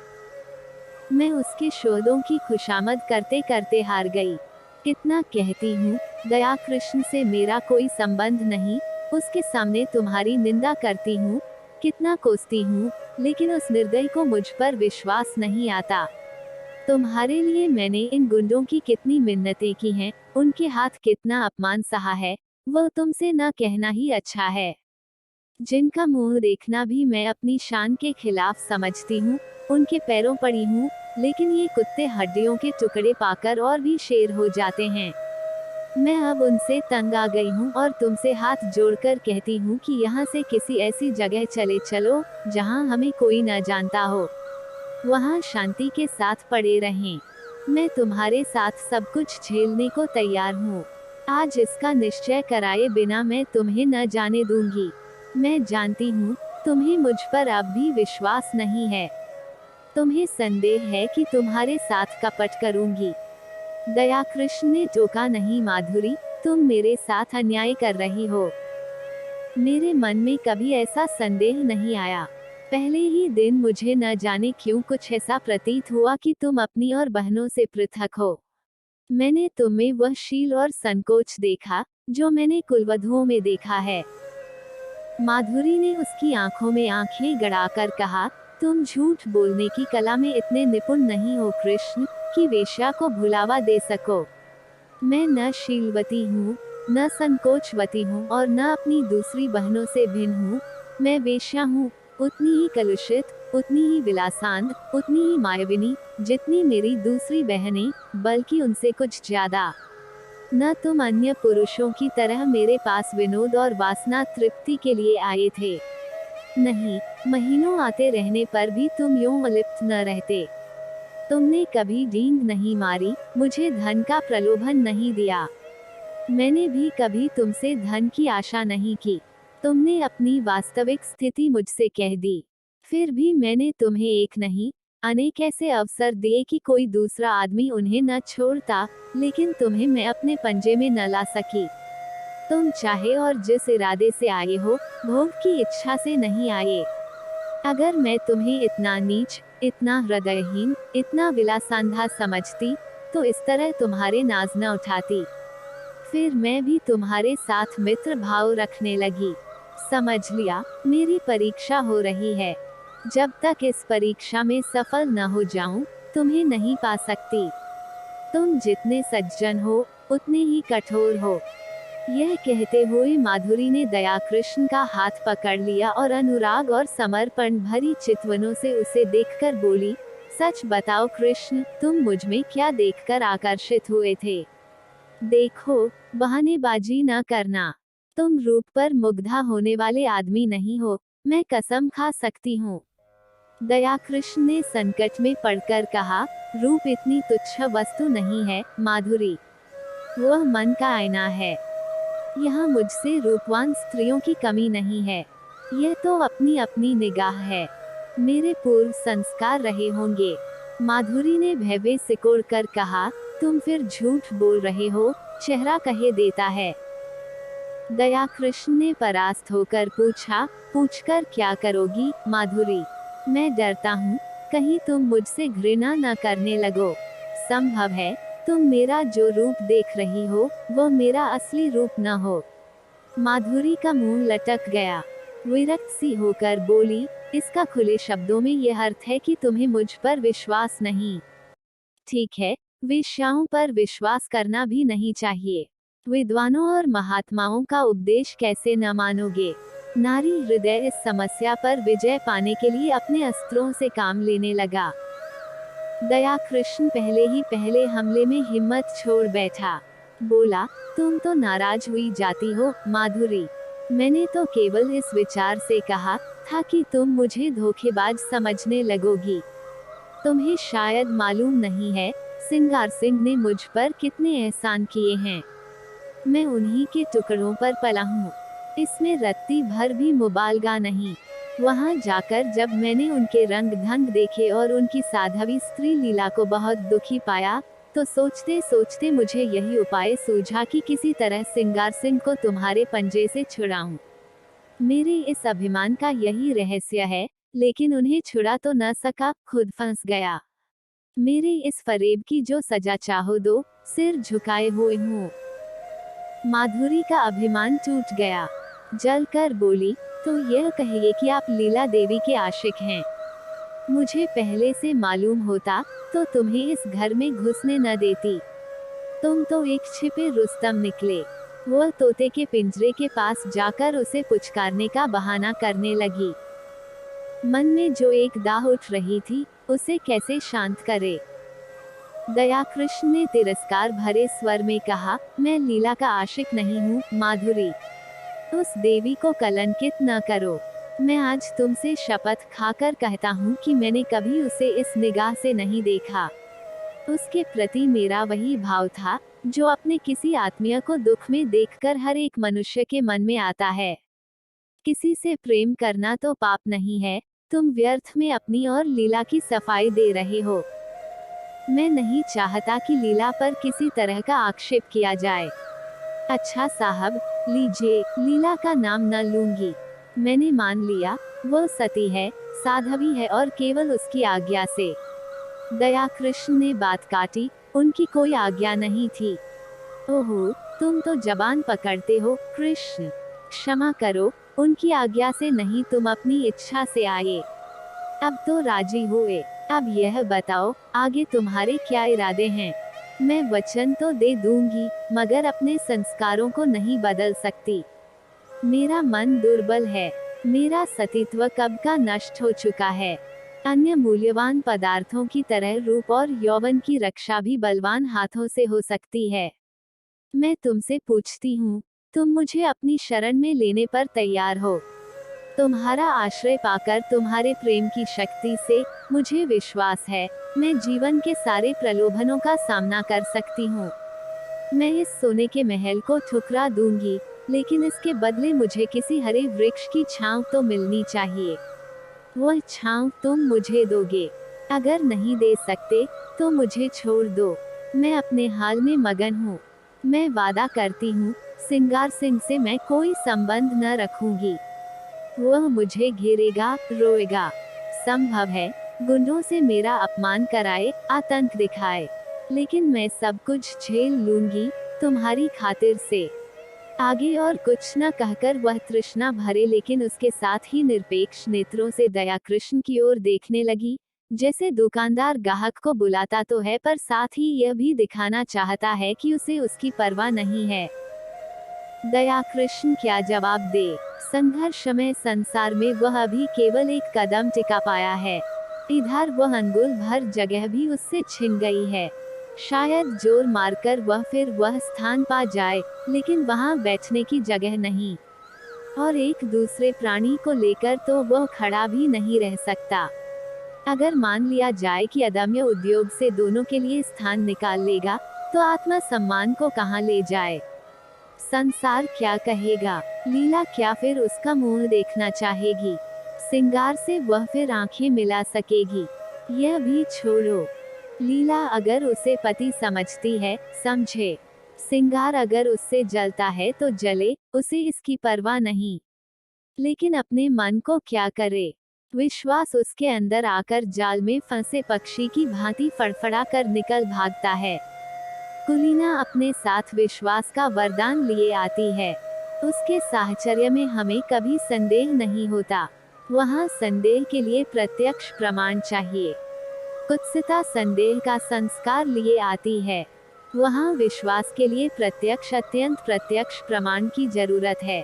मैं उसके शोधों की खुशामद करते करते हार गई। कितना कहती हूँ, दया कृष्ण से मेरा कोई संबंध नहीं, उसके सामने तुम्हारी निंदा करती हूँ, कितना कोसती हूँ, लेकिन उस निर्दयी को मुझ पर विश्वास नहीं आता। तुम्हारे लिए मैंने इन गुंडों की कितनी मिन्नतें की हैं, उनके हाथ कितना अपमान सहा है, वह तुमसे न कहना ही अच्छा है। जिनका मुंह देखना भी मैं अपनी शान के खिलाफ समझती हूँ, उनके पैरों पड़ी हूँ, लेकिन ये कुत्ते हड्डियों के टुकड़े पाकर और भी शेर हो जाते हैं। मैं अब उनसे तंग आ गई हूँ और तुमसे हाथ जोड़कर कहती हूँ कि यहाँ से किसी ऐसी जगह चले चलो, जहाँ हमें कोई न जानता हो। वहाँ शांति के साथ पड़े रहें। मैं तुम्हारे साथ सब कुछ झेलने को तैयार हूँ। आज इसका निश्चय कराए बिना मैं तुम्हें न जाने दूंगी। मैं जानती हूँ, तुम्हें मुझ पर अब भी विश्वास नहीं है। तुम्हें संदेह है कि तुम्हारे साथ कपट करूंगी। दया कृष्ण ने टोका। नहीं माधुरी, तुम मेरे साथ अन्याय कर रही हो। मेरे मन में कभी ऐसा संदेह नहीं आया। पहले ही दिन मुझे न जाने क्यों कुछ ऐसा प्रतीत हुआ कि तुम अपनी और बहनों से पृथक हो। मैंने तुम में वह शील और संकोच देखा, जो मैंने कुलवधुओं में देखा है। माधुरी ने उसकी आंखों में आंखें गड़ाकर कहा, तुम झूठ बोलने की कला में इतने निपुण नहीं हो कृष्ण, कि वेश्या को भुलावा दे सको। मैं न शीलवती हूँ, न संकोचवती हूँ और न अपनी दूसरी बहनों से भिन्न हूँ। मैं वेश्या हूँ, उतनी ही कलुषित, उतनी ही विलासांध, उतनी ही मायाविनी, जितनी मेरी दूसरी बहनें, बल्कि उनसे कुछ ज्यादा। न तुम अन्य पुरुषों की तरह मेरे पास विनोद और वासना तृप्ति के लिए आए थे। नहीं, महीनों आते रहने पर भी तुम यूं अलिप्त न रहते। तुमने कभी डींग नहीं मारी, मुझे धन का प्रलोभन नहीं दिया। मैंने भी कभी तुमसे धन की आशा नहीं की। तुमने अपनी वास्तविक स्थिति मुझसे कह दी। फिर भी मैंने तुम्हें एक नहीं, अनेक ऐसे अवसर दिए कि कोई दूसरा आदमी उन्हें न छोड़ता, लेकिन तुम्हें मैं अपने पंजे में न ला सकी। तुम चाहे और जिस इरादे से आए हो, भोग की इच्छा से नहीं आए। अगर मैं तुम्हें इतना नीच, इतना हृदयहीन, इतना विलासांधा समझती, तो इस तरह तुम्हारे नाज न उठाती। फिर मैं भी तुम्हारे साथ मित्र भाव रखने लगी। समझ लिया, मेरी परीक्षा हो रही है। जब तक इस परीक्षा में सफल न हो जाऊं, तुम्हें नहीं पा सकती। तुम जितने सज्जन हो, उतने ही कठोर हो। यह कहते हुए माधुरी ने दया कृष्ण का हाथ पकड़ लिया और अनुराग और समर्पण भरी चितवनों से उसे देखकर बोली, सच बताओ कृष्ण, तुम मुझ में क्या देखकर आकर्षित हुए थे? देखो, बहानेबाजी न करना। तुम रूप पर मुग्धा होने वाले आदमी नहीं हो, मैं कसम खा सकती हूँ। दया कृष्ण ने संकट में पड़कर कहा, रूप इतनी तुच्छ वस्तु नहीं है माधुरी। वह मन का आईना है। यहाँ मुझसे रूपवान स्त्रियों की कमी नहीं है। यह तो अपनी अपनी निगाह है। मेरे पूर्व संस्कार रहे होंगे। माधुरी ने भय सिकोड़ कर कहा, तुम फिर झूठ बोल रहे हो, चेहरा कहे देता है। दया कृष्ण ने परास्त होकर पूछा, पूछकर क्या करोगी माधुरी? मैं डरता हूँ, कहीं तुम मुझसे घृणा न करने लगो। संभव है, तुम मेरा जो रूप देख रही हो, वह मेरा असली रूप न हो। माधुरी का मुंह लटक गया। विरक्त सी होकर बोली, इसका खुले शब्दों में यह अर्थ है कि तुम्हें मुझ पर विश्वास नहीं। ठीक है, वेश्याओं पर विश्वास करना भी नहीं चाहिए। विद्वानों और महात्माओं का उपदेश कैसे न मानोगे? नारी हृदय इस समस्या पर विजय पाने के लिए अपने अस्त्रों से काम लेने लगा। दया कृष्ण पहले हमले में हिम्मत छोड़ बैठा। बोला, तुम तो नाराज हुई जाती हो माधुरी। मैंने तो केवल इस विचार से कहा था कि तुम मुझे धोखेबाज समझने लगोगी। तुम्हें शायद मालूम नहीं है, सिंगार सिंह ने मुझ पर कितने एहसान किए हैं। मैं उन्हीं के टुकड़ों पर पला हूँ। इसमें रत्ती भर भी मुबालगा नहीं। वहाँ जाकर जब मैंने उनके रंग ढंग देखे और उनकी साध्वी स्त्री लीला को बहुत दुखी पाया, तो सोचते सोचते मुझे यही उपाय सूझा कि किसी तरह सिंगार सिंह को तुम्हारे पंजे से छुड़ाऊं। मेरे इस अभिमान का यही रहस्य है, लेकिन उन्हें छुड़ा तो न सका, खुद फंस गया। मेरे इस फरेब की जो सजा चाहो दो, सिर झुकाए हुए हूँ। माधुरी का अभिमान टूट गया। जलकर बोली, तो यह कहिए कि आप लीला देवी के आशिक हैं। मुझे पहले से मालूम होता तो तुम्हें इस घर में घुसने न देती। तुम तो एक छिपे रुस्तम निकले। वह तोते के पिंजरे के पास जाकर उसे पुचकारने का बहाना करने लगी। मन में जो एक दाह उठ रही थी, उसे कैसे शांत करे। दयाकृष्ण ने तिरस्कार भरे स्वर में कहा, मैं लीला का आशिक नहीं हूँ माधुरी। उस देवी को कलंकित न करो। मैं आज तुमसे शपथ खाकर कहता हूँ कि मैंने कभी उसे इस निगाह से नहीं देखा। उसके प्रति मेरा वही भाव था जो अपने किसी आत्मीय को दुख में देखकर हर एक मनुष्य के मन में आता है। किसी से प्रेम करना तो पाप नहीं है। तुम व्यर्थ में अपनी और लीला की सफाई दे रहे हो। मैं नहीं चाहता कि लीला पर किसी तरह का आक्षेप किया जाए। अच्छा साहब, लीजिए, लीला का नाम न लूंगी। मैंने मान लिया, वह सती है, साध्वी है और केवल उसकी आज्ञा से। दयाकृष्ण ने बात काटी, उनकी कोई आज्ञा नहीं थी। ओहो, तुम तो जबान पकड़ते हो कृष्ण। क्षमा करो, उनकी आज्ञा से नहीं, तुम अपनी इच्छा से आए। अब तो राजी हुए। अब यह बताओ, आगे तुम्हारे क्या इरादे हैं। मैं वचन तो दे दूंगी, मगर अपने संस्कारों को नहीं बदल सकती। मेरा मन दुर्बल है। मेरा सतीत्व कब का नष्ट हो चुका है। अन्य मूल्यवान पदार्थों की तरह रूप और यौवन की रक्षा भी बलवान हाथों से हो सकती है। मैं तुमसे पूछती हूँ, तुम मुझे अपनी शरण में लेने पर तैयार हो। तुम्हारा आश्रय पाकर तुम्हारे प्रेम की शक्ति से मुझे विश्वास है, मैं जीवन के सारे प्रलोभनों का सामना कर सकती हूँ। मैं इस सोने के महल को ठुकरा दूंगी, लेकिन इसके बदले मुझे किसी हरे वृक्ष की छांव तो मिलनी चाहिए। वह छांव तुम मुझे दोगे। अगर नहीं दे सकते तो मुझे छोड़ दो। मैं अपने हाल में मगन हूँ। मैं वादा करती हूँ, सिंगार सिंह से मैं कोई संबंध न रखूंगी। वह मुझे घेरेगा, रोएगा। संभव है गुंडों से मेरा अपमान कराए, आतंक दिखाए, लेकिन मैं सब कुछ झेल लूंगी तुम्हारी खातिर से। आगे और कुछ न कहकर वह तृष्णा भरे लेकिन उसके साथ ही निरपेक्ष नेत्रों से दयाकृष्ण की ओर देखने लगी, जैसे दुकानदार ग्राहक को बुलाता तो है पर साथ ही यह भी दिखाना चाहता है कि उसे उसकी परवाह नहीं है। दयाकृष्ण क्या जवाब दे। संघर्षमय संसार में वह अभी केवल एक कदम टिका पाया है। इधर वह अंगुल भर जगह भी उससे छिन गई है। शायद जोर मारकर वह फिर वह स्थान पा जाए, लेकिन वहां बैठने की जगह नहीं। और एक दूसरे प्राणी को लेकर तो वह खड़ा भी नहीं रह सकता। अगर मान लिया जाए कि अदम्य उद्योग से दोनों के लिए स्थान निकाल लेगा, तो आत्मा सम्मान को कहां ले जाए। संसार क्या कहेगा। लीला क्या फिर उसका मुंह देखना चाहेगी। सिंगार से वह फिर आंखें मिला सकेगी। यह भी छोड़ो। लीला अगर उसे पति समझती है, समझे। सिंगार अगर उससे जलता है तो जले, उसे इसकी परवाह नहीं। लेकिन अपने मन को क्या करे। विश्वास उसके अंदर आकर जाल में फंसे पक्षी की भांति फड़फड़ा कर निकल भागता है। कुलीना अपने साथ विश्वास का वरदान लिए आती है। उसके साहचर्य में हमें कभी संदेह नहीं होता। वहाँ संदेह के लिए प्रत्यक्ष प्रमाण चाहिए। कुत्सिता संदेह का संस्कार लिए आती है। वहाँ विश्वास के लिए प्रत्यक्ष अत्यंत प्रत्यक्ष प्रमाण की जरूरत है।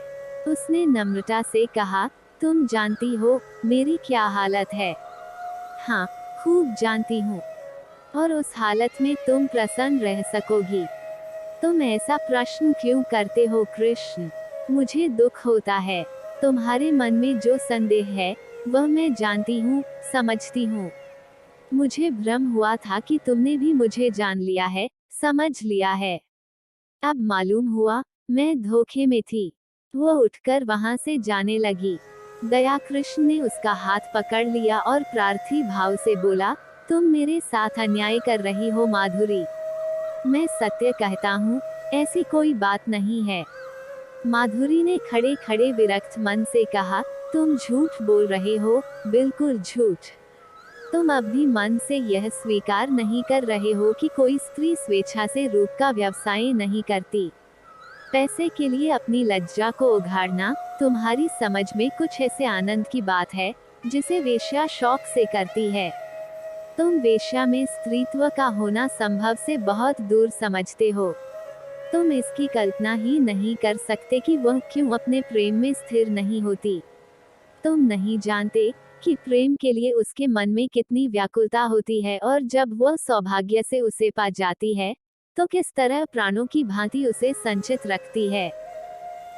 उसने नम्रता से कहा, तुम जानती हो मेरी क्या हालत है। हाँ, खूब जानती हूँ। और उस हालत में तुम प्रसन्न रह सकोगी। तुम ऐसा प्रश्न क्यों करते हो कृष्ण। मुझे दुख होता है। तुम्हारे मन में जो संदेह है, वह मैं जानती हूँ, समझती हूँ। मुझे भ्रम हुआ था कि तुमने भी मुझे जान लिया है, समझ लिया है। अब मालूम हुआ, मैं धोखे में थी। वो उठकर वहां से जाने लगी। दयाकृष्ण ने उसका हाथ पकड़ लिया और प्रार्थी भाव से बोला, तुम मेरे साथ अन्याय कर रही हो माधुरी। मैं सत्य कहता हूँ, ऐसी कोई बात नहीं है। माधुरी ने खड़े खड़े विरक्त मन से कहा, तुम झूठ बोल रहे हो, बिल्कुल झूठ। तुम अब भी मन से यह स्वीकार नहीं कर रहे हो कि कोई स्त्री स्वेच्छा से रूप का व्यवसाय नहीं करती। पैसे के लिए अपनी लज्जा को उघाड़ना तुम्हारी समझ में कुछ ऐसे आनंद की बात है, जिसे वेश्या शौक से करती है। तुम वेश्या में स्त्रीत्व का होना संभव से बहुत दूर समझते हो। तुम इसकी कल्पना ही नहीं कर सकते कि वह क्यों अपने प्रेम में स्थिर नहीं होती। तुम नहीं जानते कि प्रेम के लिए उसके मन में कितनी व्याकुलता होती है, और जब वह सौभाग्य से उसे पा जाती है तो किस तरह प्राणों की भांति उसे संचित रखती है।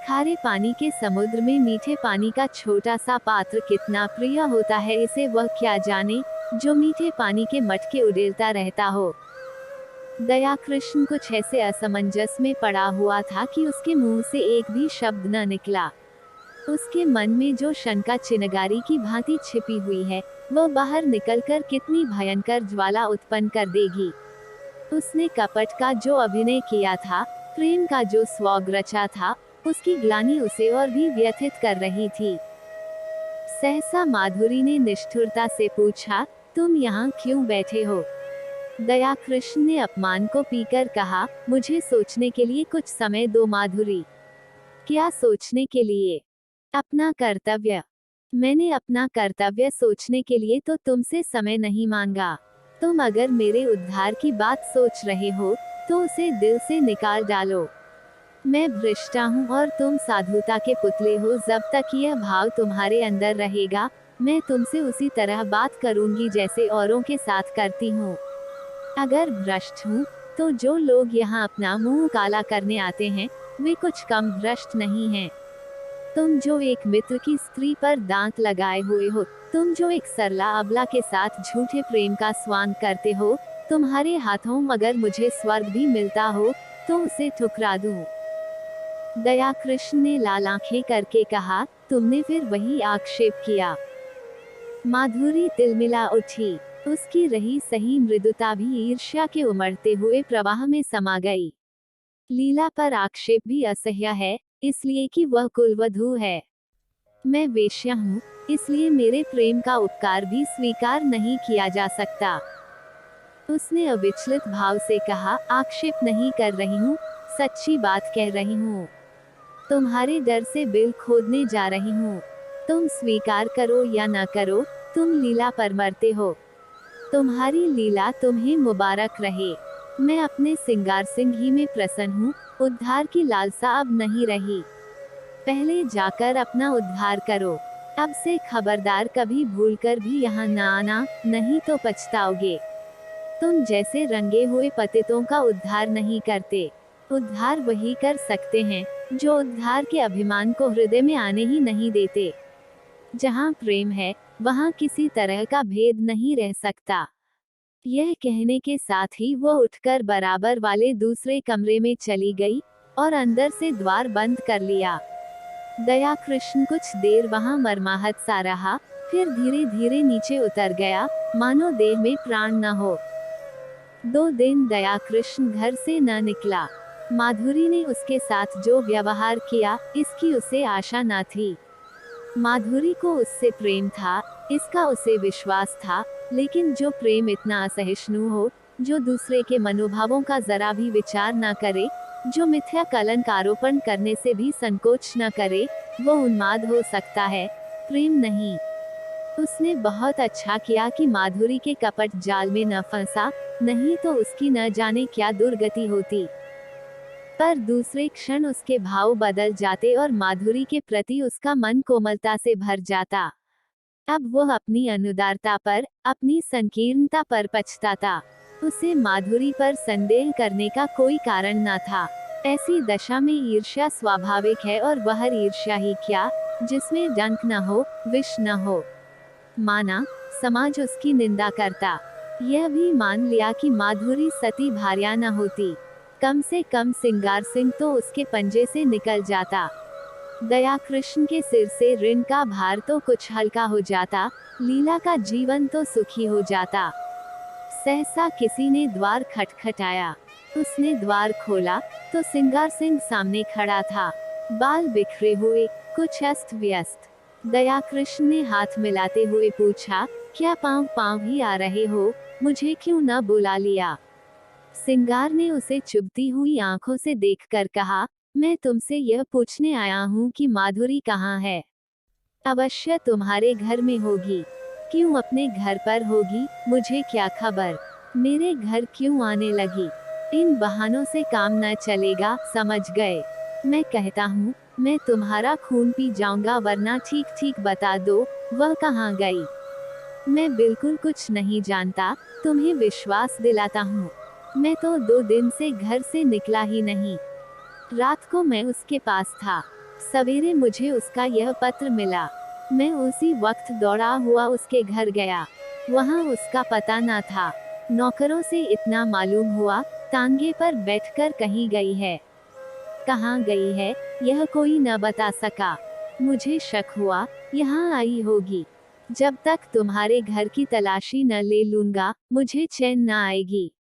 खारे पानी के समुद्र में मीठे पानी का छोटा सा पात्र कितना प्रिय होता है, इसे वह क्या जाने जो मीठे पानी के मटके उड़ेलता रहता हो। दया कृष्ण कुछ ऐसे असमंजस में पड़ा हुआ था कि उसके मुंह से एक भी शब्द न निकला। उसके मन में जो शंका चिनगारी की भांति छिपी हुई है, वह बाहर निकलकर कितनी भयंकर ज्वाला उत्पन्न कर देगी। उसने कपट का जो अभिनय किया था, प्रेम का जो स्वॉग रचा था, उसकी ग्लानि उसे और भी व्यथित कर रही थी। सहसा माधुरी ने निष्ठुरता से पूछा, तुम यहाँ क्यों बैठे हो? दया कृष्ण ने अपमान को पीकर कहा, मुझे सोचने के लिए कुछ समय दो माधुरी। क्या सोचने के लिए? अपना कर्तव्य। मैंने अपना कर्तव्य सोचने के लिए तो तुमसे समय नहीं मांगा। तुम अगर मेरे उद्धार की बात सोच रहे हो तो उसे दिल से निकाल डालो। मैं भ्रष्टा हूँ और तुम साधुता के पुतले हो। जब तक यह भाव तुम्हारे अंदर रहेगा, मैं तुमसे उसी तरह बात करूंगी जैसे औरों के साथ करती हूँ। अगर भ्रष्ट हूँ तो जो लोग यहाँ अपना मुंह काला करने आते हैं, वे कुछ कम भ्रष्ट नहीं हैं। तुम जो एक मित्र की स्त्री पर दांत लगाए हुए हो, तुम जो एक सरला अबला के साथ झूठे प्रेम का स्वांग करते हो, तुम्हारे हाथों अगर मुझे स्वर्ग भी मिलता हो तो उसे ठुकरा दूं। दया कृष्ण ने लाल आंखें करके कहा, तुमने फिर वही आक्षेप किया। माधुरी तिलमिला उठी। उसकी रही सही मृदुता भी ईर्ष्या के उमड़ते हुए प्रवाह में समा गई। लीला पर आक्षेप भी असह्य है, इसलिए कि वह कुलवधू है। मैं वेश्या हूँ, इसलिए मेरे प्रेम का उपकार भी स्वीकार नहीं किया जा सकता। उसने अविचलित भाव से कहा, आक्षेप नहीं कर रही हूँ, सच्ची बात कह रही हूँ। तुम्हारे डर से बिल खोदने जा रही हूँ। तुम स्वीकार करो या न करो, तुम लीला पर मरते हो। तुम्हारी लीला तुम्हें मुबारक रहे। मैं अपने सिंगार सिंह ही में प्रसन्न हूँ, उद्धार की लालसा अब नहीं रही। पहले जाकर अपना उद्धार करो। अब से खबरदार कभी भूलकर भी यहाँ न आना, नहीं तो पछताओगे। तुम जैसे रंगे हुए पतितों का उद्धार नहीं करते। उद्धार वही कर सकते हैं जो उद्धार के अभिमान को हृदय में आने ही नहीं देते। जहाँ प्रेम है, वहाँ किसी तरह का भेद नहीं रह सकता। यह कहने के साथ ही वो उठकर बराबर वाले दूसरे कमरे में चली गई और अंदर से द्वार बंद कर लिया। दया कृष्ण कुछ देर वहाँ मरमाहत सा रहा, फिर धीरे धीरे नीचे उतर गया, मानो देह में प्राण न हो। 2 दिन दया कृष्ण घर से न निकला। माधुरी ने उसके साथ जो व्यवहार किया, इसकी उसे आशा न थी। माधुरी को उससे प्रेम था, इसका उसे विश्वास था, लेकिन जो प्रेम इतना असहिष्णु हो, जो दूसरे के मनोभावों का जरा भी विचार न करे, जो मिथ्या कलंक आरोपण करने से भी संकोच न करे, वो उन्माद हो सकता है, प्रेम नहीं। उसने बहुत अच्छा किया कि माधुरी के कपट जाल में न फंसा, नहीं तो उसकी न जाने क्या दुर्गति होती। पर दूसरे क्षण उसके भाव बदल जाते और माधुरी के प्रति उसका मन कोमलता से भर जाता। अब वह अपनी अनुदारता पर, अपनी संकीर्णता पर पछताता। उसे माधुरी पर संदेह करने का कोई कारण न था। ऐसी दशा में ईर्ष्या स्वाभाविक है, और वह ईर्ष्या ही क्या, जिसमें डंक न हो, विष न हो। माना समाज उसकी निंदा करता, यह भी मान लिया कि माधुरी सती भार्या न होती, कम से कम सिंगार सिंह तो उसके पंजे से निकल जाता। दया कृष्ण के सिर से ऋण का भार तो कुछ हल्का हो जाता, लीला का जीवन तो सुखी हो जाता। सहसा किसी ने द्वार खटखटाया। उसने द्वार खोला तो सिंगार सिंह सामने खड़ा था, बाल बिखरे हुए, कुछ अस्त व्यस्त। दया कृष्ण ने हाथ मिलाते हुए पूछा, क्या पाँव पाँव ही आ रहे हो, मुझे क्यों न बुला लिया? सिंगार ने उसे चुभती हुई आंखों से देखकर कहा, मैं तुमसे यह पूछने आया हूँ कि माधुरी कहाँ है। अवश्य तुम्हारे घर में होगी। क्यों अपने घर पर होगी, मुझे क्या खबर। मेरे घर क्यों आने लगी। इन बहानों से काम न चलेगा, समझ गए। मैं कहता हूँ, मैं तुम्हारा खून पी जाऊंगा, वरना ठीक ठीक बता दो, वह कहाँ गई। मैं बिल्कुल कुछ नहीं जानता, तुम्हें विश्वास दिलाता हूँ। मैं तो 2 दिन से घर से निकला ही नहीं। रात को मैं उसके पास था। सवेरे मुझे उसका यह पत्र मिला। मैं उसी वक्त दौड़ा हुआ उसके घर गया। वहाँ उसका पता न था। नौकरों से इतना मालूम हुआ, तांगे पर बैठकर कहीं गई है। कहाँ गई है, यह कोई न बता सका। मुझे शक हुआ, यहाँ आई होगी। जब तक तुम्हारे घर की तलाशी न ले लूंगा, मुझे चैन न आएगी।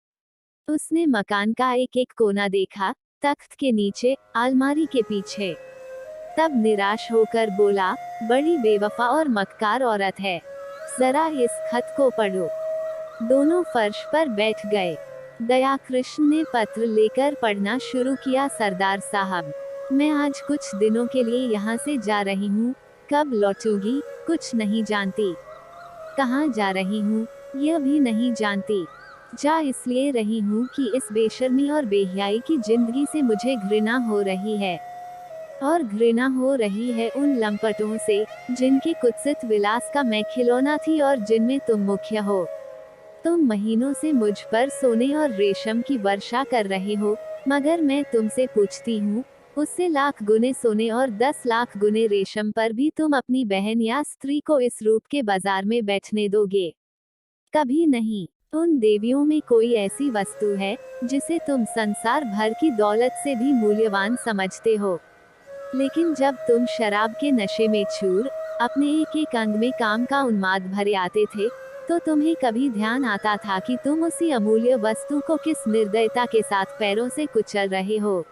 उसने मकान का एक एक कोना देखा, तख्त के नीचे, अलमारी के पीछे। तब निराश होकर बोला, बड़ी बेवफा और मक्कार औरत है। जरा इस खत को पढ़ो। दोनों फर्श पर बैठ गए। दयाकृष्ण ने पत्र लेकर पढ़ना शुरू किया। सरदार साहब, मैं आज कुछ दिनों के लिए यहाँ से जा रही हूँ। कब लौटूंगी, कुछ नहीं जानती। कहाँ जा रही हूँ, यह भी नहीं जानती। जा इसलिए रही हूँ कि इस बेशर्मी और बेहयाई की जिंदगी से मुझे घृणा हो रही है। और घृणा हो रही है उन लंपटों से, जिनकी कुत्सित विलास का मैं खिलौना थी और जिनमें तुम मुख्य हो। तुम महीनों से मुझ पर सोने और रेशम की वर्षा कर रहे हो, मगर मैं तुमसे पूछती हूँ, उससे लाख गुने सोने और 10 लाख गुने रेशम पर भी तुम अपनी बहन या स्त्री को इस रूप के बाजार में बैठने दोगे? कभी नहीं। उन देवियों में कोई ऐसी वस्तु है, जिसे तुम संसार भर की दौलत से भी मूल्यवान समझते हो। लेकिन जब तुम शराब के नशे में चूर, अपने एक एक अंग में काम का उन्माद भरे आते थे, तो तुम्हें कभी ध्यान आता था कि तुम उसी अमूल्य वस्तु को किस निर्दयता के साथ पैरों से कुचल रहे हो?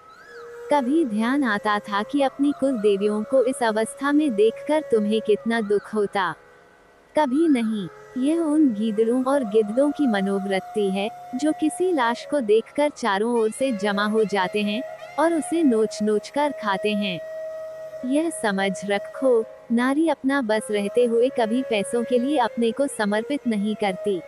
कभी ध्यान आता था कि अपनी कुल देवियों को इस अवस्था में देखकर तुम्हें कितना दुख होता? कभी नहीं। यह उन गीदड़ों और गिद्धों की मनोवृत्ति है, जो किसी लाश को देखकर चारों ओर से जमा हो जाते हैं और उसे नोच नोच कर खाते हैं। यह समझ रखो, नारी अपना बस रहते हुए कभी पैसों के लिए अपने को समर्पित नहीं करती।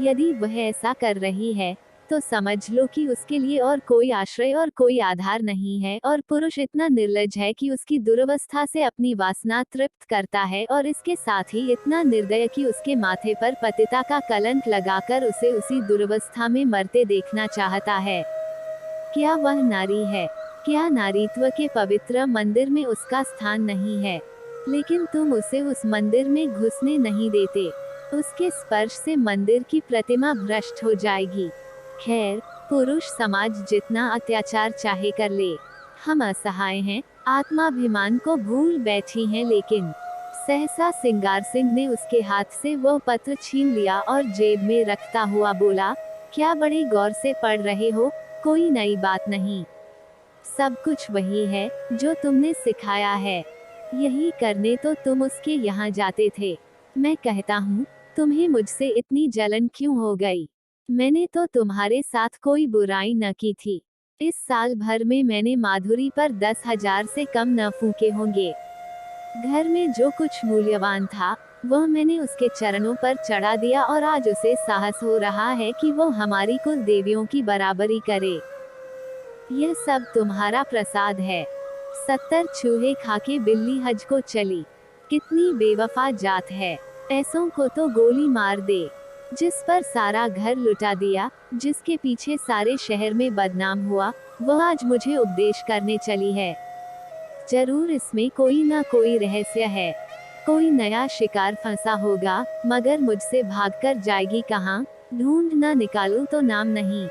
यदि वह ऐसा कर रही है, तो समझ लो कि उसके लिए और कोई आश्रय और कोई आधार नहीं है, और पुरुष इतना निर्लज है कि उसकी दुर्वस्था से अपनी वासना तृप्त करता है, और इसके साथ ही इतना निर्दय कि उसके माथे पर पतिता का कलंक लगाकर उसे उसी दुर्वस्था में मरते देखना चाहता है। क्या वह नारी है? क्या नारीत्व के पवित्र मंदिर में उसका स्थान नहीं है? लेकिन तुम उसे उस मंदिर में घुसने नहीं देते। उसके स्पर्श से मंदिर की प्रतिमा भ्रष्ट हो जाएगी। खैर, पुरुष समाज जितना अत्याचार चाहे कर ले, हम असहाय हैं, आत्माभिमान को भूल बैठी हैं। लेकिन सहसा सिंगार सिंह ने उसके हाथ से वो पत्र छीन लिया और जेब में रखता हुआ बोला, क्या बड़े गौर से पढ़ रहे हो? कोई नई बात नहीं। सब कुछ वही है, जो तुमने सिखाया है। यही करने तो तुम उसके यहाँ जाते थे। मैं कहता हूँ, तुम्हें मुझसे इतनी जलन क्यों हो गई? मैंने तो तुम्हारे साथ कोई बुराई न की थी। इस साल भर में मैंने माधुरी पर 10,000 से कम न फूके होंगे। घर में जो कुछ मूल्यवान था, वह मैंने उसके चरणों पर चढ़ा दिया, और आज उसे साहस हो रहा है कि वो हमारी कुल देवियों की बराबरी करे। यह सब तुम्हारा प्रसाद है। 70 चूहे खाके बिल्ली हज को चली। कितनी बेवफा जात है। ऐसों को तो गोली मार दे। जिस पर सारा घर लुटा दिया, जिसके पीछे सारे शहर में बदनाम हुआ, वह आज मुझे उपदेश करने चली है। जरूर इसमें कोई ना कोई रहस्य है। कोई नया शिकार फंसा होगा, मगर मुझसे भागकर जाएगी कहाँ? ढूंढ ना निकालूं तो नाम नहीं।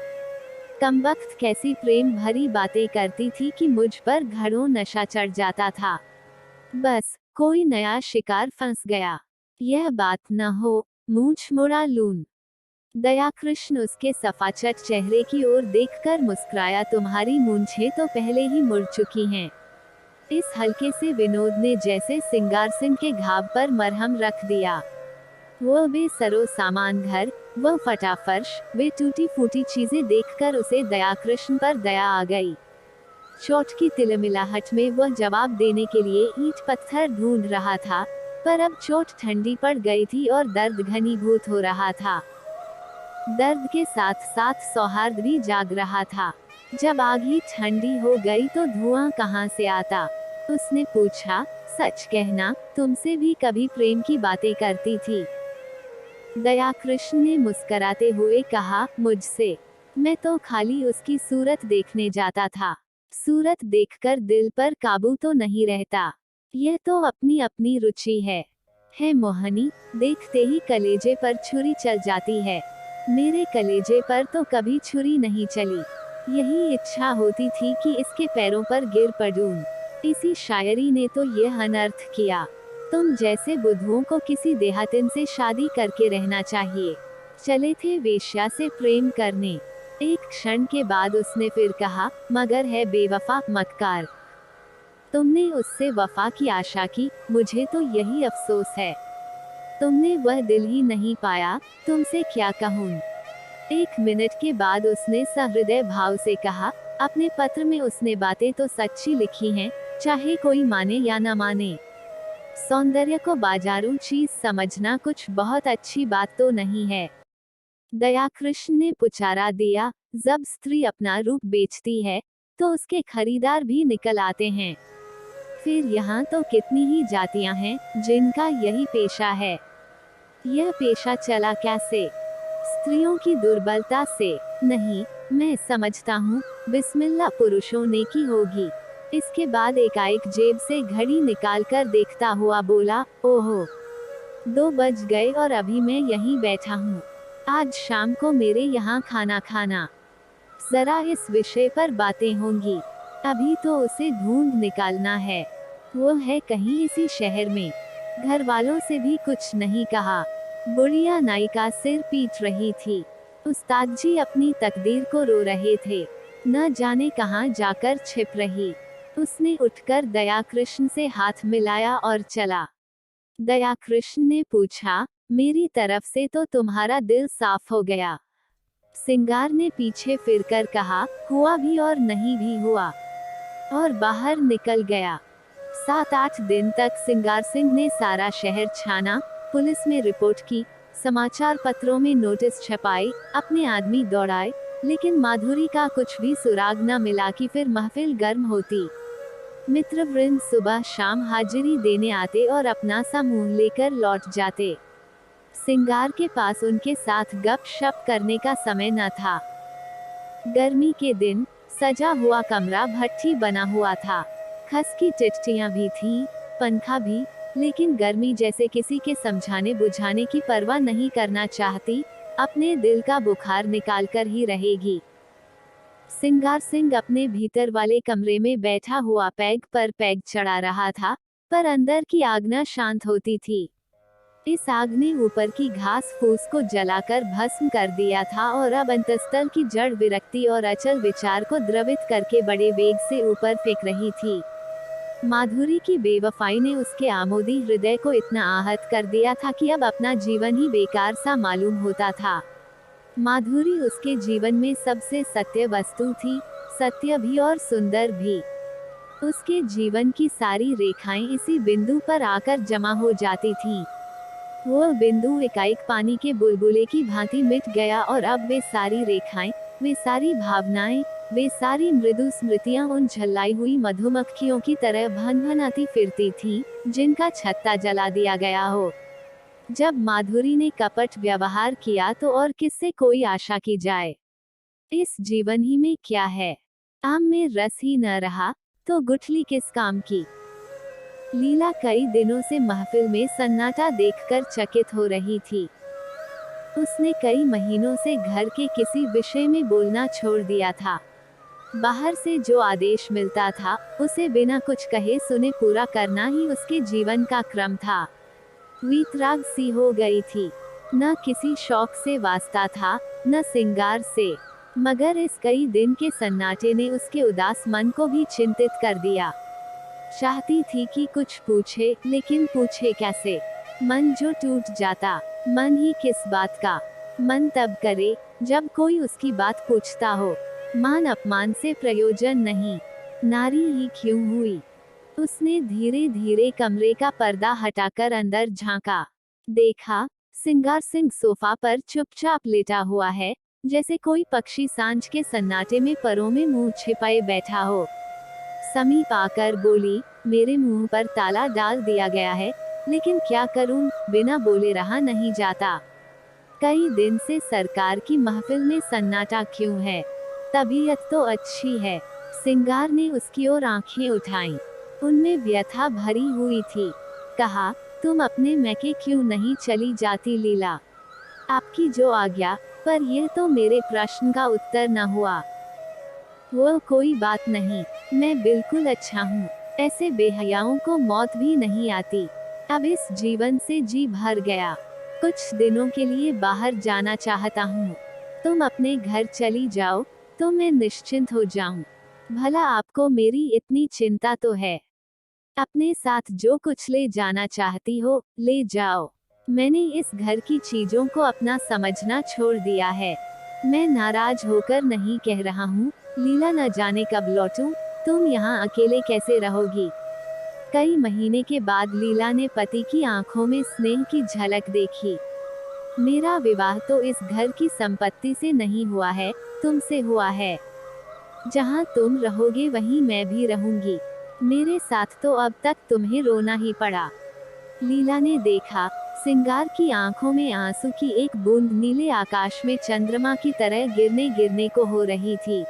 कमबख्त कैसी प्रेम भरी बातें करती थी कि मुझ पर घड़ों नशा चढ़ जाता था। बस, कोई नया शिकार फंस गया। यह बात न हो, मूंछ मुड़ा लून। दयाकृष्ण उसके सफाचट चेहरे की ओर देखकर मुस्कुराया, तुम्हारी मूंछें तो पहले ही मुड़ चुकी हैं। इस हल्के से विनोद ने जैसे सिंगार सिंह के घाव पर मरहम रख दिया। वह बेसरो सामान घर, वह फटा फर्श, वे टूटी फूटी चीजें देखकर उसे दयाकृष्ण पर दया आ गई। चोट की तिलमिलाहट में वह जवाब देने के लिए ईंट पत्थर ढूंढ रहा था, पर अब चोट ठंडी पड़ गई थी और दर्द घनीभूत हो रहा था। दर्द के साथ साथ सौहार्द भी जाग रहा था। जब आग ही ठंडी हो गई तो धुआं कहाँ से आता? उसने पूछा, सच कहना, तुमसे भी कभी प्रेम की बातें करती थी? दयाकृष्ण ने मुस्कराते हुए कहा, मुझसे? मैं तो खाली उसकी सूरत देखने जाता था। सूरत देखकर दिल पर काबू तो नहीं रहता। यह तो अपनी अपनी रुचि है मोहनी, देखते ही कलेजे पर छुरी चल जाती है। मेरे कलेजे पर तो कभी छुरी नहीं चली। यही इच्छा होती थी कि इसके पैरों पर गिर पड़ूं। इसी शायरी ने तो यह अनर्थ किया। तुम जैसे बुद्धुओं को किसी देहातिन से शादी करके रहना चाहिए। चले थे वेश्या से प्रेम करने। एक क्षण के बाद उसने फिर कहा, मगर है बेवफा मक्कार। तुमने उससे वफा की आशा की, मुझे तो यही अफसोस है। तुमने वह दिल ही नहीं पाया, तुमसे क्या कहूँ। एक मिनट के बाद उसने सहृदय भाव से कहा, अपने पत्र में उसने बातें तो सच्ची लिखी हैं, चाहे कोई माने या न माने। सौंदर्य को बाजारू चीज समझना कुछ बहुत अच्छी बात तो नहीं है। दयाकृष्ण ने पुचारा दिया, जब स्त्री अपना रूप बेचती है तो उसके खरीदार भी निकल आते हैं। फिर यहाँ तो कितनी ही जातियां हैं जिनका यही पेशा है। यह पेशा चला कैसे? स्त्रियों की दुर्बलता से नहीं, मैं समझता हूँ, बिस्मिल्लाह पुरुषों ने की होगी। इसके बाद एकाएक जेब से घड़ी निकालकर देखता हुआ बोला, ओहो, 2 बज गए और अभी मैं यहीं बैठा हूँ। आज शाम को मेरे यहाँ खाना खाना। जरा इस विषय पर बातें होंगी। अभी तो उसे ढूंढ निकालना है। वो है कहीं इसी शहर में। घर वालों से भी कुछ नहीं कहा। बुढ़िया नायिका सिर पीट रही थी। उस्ताद जी अपनी तकदीर को रो रहे थे। न जाने कहाँ जाकर छिप रही। उसने उठकर दयाकृष्ण से हाथ मिलाया और चला। दयाकृष्ण ने पूछा, मेरी तरफ से तो तुम्हारा दिल साफ हो गया? सिंगार ने पीछे फिरकर कहा, हुआ भी और नहीं भी हुआ, और बाहर निकल गया। 7-8 दिन तक सिंगार सिंह ने सारा शहर छाना, पुलिस में रिपोर्ट की, समाचार पत्रों में नोटिस छपाए, अपने आदमी दौड़ाए, लेकिन माधुरी का कुछ भी सुराग न मिला कि फिर महफिल गर्म होती। मित्रवृंद सुबह शाम हाजिरी देने आते और अपना सा मुंह लेकर लौट जाते। सिंगार के पास उनके साथ गपशप करने का समय न था। गर्मी के दिन, सजा हुआ कमरा भट्ठी बना हुआ था। खस की टिटटियां भी थीं, पंखा भी, लेकिन गर्मी जैसे किसी के समझाने बुझाने की परवाह नहीं करना चाहती, अपने दिल का बुखार निकालकर ही रहेगी। सिंगार सिंह अपने भीतर वाले कमरे में बैठा हुआ पैग पर पैग चढ़ा रहा था, पर अंदर की आग न शांत होती थी। इस आग ने ऊपर की घास फूस को जलाकर भस्म कर दिया था और अब अंतस्तल की जड़ विरक्ति और अचल विचार को द्रवित करके बड़े वेग से ऊपर फेंक रही थी। माधुरी की बेवफाई ने उसके आमोदी हृदय को इतना आहत कर दिया था कि अब अपना जीवन ही बेकार सा मालूम होता था। माधुरी उसके जीवन में सबसे सत्य वस्तु थी, सत्य भी और सुंदर भी। उसके जीवन की सारी रेखाएं इसी बिंदु पर आकर जमा हो जाती थीं। वो बिंदु एकाएक पानी के बुलबुले की भांति मिट गया और अब वे सारी रेखाएं, वे सारी भावनाएं, वे सारी मृदु स्मृतियां उन झल्लाई हुई मधुमक्खियों की तरह भनभनाती फिरती थीं, जिनका छत्ता जला दिया गया हो। जब माधुरी ने कपट व्यवहार किया तो और किससे कोई आशा की जाए? इस जीवन ही में क्या है? आम में रस ही न रहा तो गुठली किस काम की? लीला कई दिनों से महफिल में सन्नाटा देखकर चकित हो रही थी। उसने कई महीनों से घर के किसी विषय में बोलना छोड़ दिया था। बाहर से जो आदेश मिलता था, उसे बिना कुछ कहे सुने पूरा करना ही उसके जीवन का क्रम था। वीतराग सी हो गई थी। न किसी शौक से वास्ता था, न सिंगार से, मगर इस कई दिन के सन्नाटे ने उसके उदास मन को भी चिंतित कर दिया। चाहती थी कि कुछ पूछे, लेकिन पूछे कैसे? मन जो टूट जाता, मन ही किस बात का? मन तब करे, जब कोई उसकी बात पूछता हो। मान अपमान से प्रयोजन नहीं। नारी ही क्यों हुई? उसने धीरे धीरे कमरे का पर्दा हटाकर अंदर झांका। देखा, सिंगार सिंह सोफा पर चुपचाप लेटा हुआ है, जैसे कोई पक्षी सांझ के सन्नाटे में परों में मुंह छिपाए बैठा हो। समीप आकर बोली, मेरे मुंह पर ताला डाल दिया गया है, लेकिन क्या करूं, बिना बोले रहा नहीं जाता। कई दिन से सरकार की महफिल में सन्नाटा क्यों है? तबीयत तो अच्छी है। सिंगार ने उसकी ओर आंखें उठाईं। उनमें व्यथा भरी हुई थी। कहा, तुम अपने मैके क्यों नहीं चली जाती लीला? आपकी जो आज्ञा, पर यह तो मेरे प्रश्न का उत्तर न हुआ। वो कोई बात नहीं, मैं बिल्कुल अच्छा हूँ। ऐसे बेहयाओं को मौत भी नहीं आती। अब इस जीवन से जी भर गया। कुछ दिनों के लिए बाहर जाना चाहता हूँ। तुम अपने घर चली जाओ, तो मैं निश्चिंत हो जाऊं। भला आपको मेरी इतनी चिंता तो है। अपने साथ जो कुछ ले जाना चाहती हो, ले जाओ। मैंने इस घर की चीजों को अपना समझना छोड़ दिया है। मैं नाराज होकर नहीं कह रहा हूँ, लीला न जाने कब लौटूं, तुम यहाँ अकेले कैसे रहोगी? कई महीने के बाद लीला ने पति की आंखों में स्नेह की झलक देखी। मेरा विवाह तो इस घर की संपत्ति से नहीं हुआ है, तुमसे हुआ है। जहाँ तुम रहोगे वहीं मैं भी रहूंगी। मेरे साथ तो अब तक तुम्हें रोना ही पड़ा। लीला ने देखा, सिंगार की आंखों में आंसू की एक बूंद नीले आकाश में चंद्रमा की तरह गिरने गिरने को हो रही थी।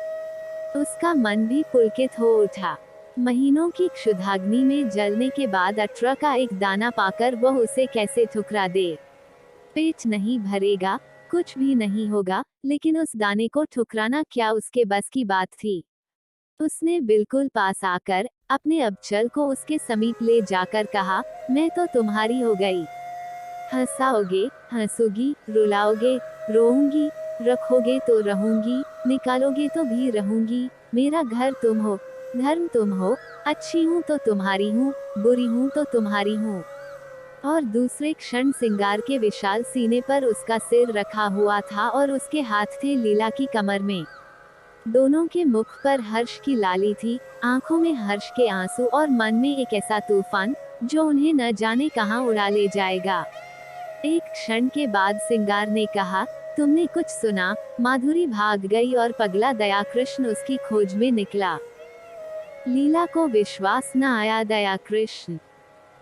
उसका मन भी पुलकित हो उठा। महीनों की क्षुधाग्नि में जलने के बाद अठरा का एक दाना पाकर वह उसे कैसे ठुकरा दे? पेट नहीं भरेगा, कुछ भी नहीं होगा, लेकिन उस दाने को ठुकराना क्या उसके बस की बात थी? उसने बिल्कुल पास आकर अपने अबचल को उसके समीप ले जाकर कहा, मैं तो तुम्हारी हो गई। हंसाओगे, हंसोगी, रुलाओगे, रोऊंगी, रखोगे तो रहूंगी, निकालोगे तो भी रहूंगी। मेरा घर तुम हो, धर्म तुम हो, अच्छी हूँ तो तुम्हारी हूँ, बुरी हूँ तो तुम्हारी हूँ। और दूसरे क्षण सिंगार के विशाल सीने पर उसका सिर रखा हुआ था और उसके हाथ थे लीला की कमर में। दोनों के मुख पर हर्ष की लाली थी, आंखों में हर्ष के आंसू और मन में एक ऐसा तूफान, जो उन्हें न जाने कहां उड़ा ले जाएगा। एक क्षण के बाद सिंगार ने कहा, तुमने कुछ सुना? माधुरी भाग गई और पगला दया कृष्ण उसकी खोज में निकला। लीला को विश्वास न आया। दया कृष्ण?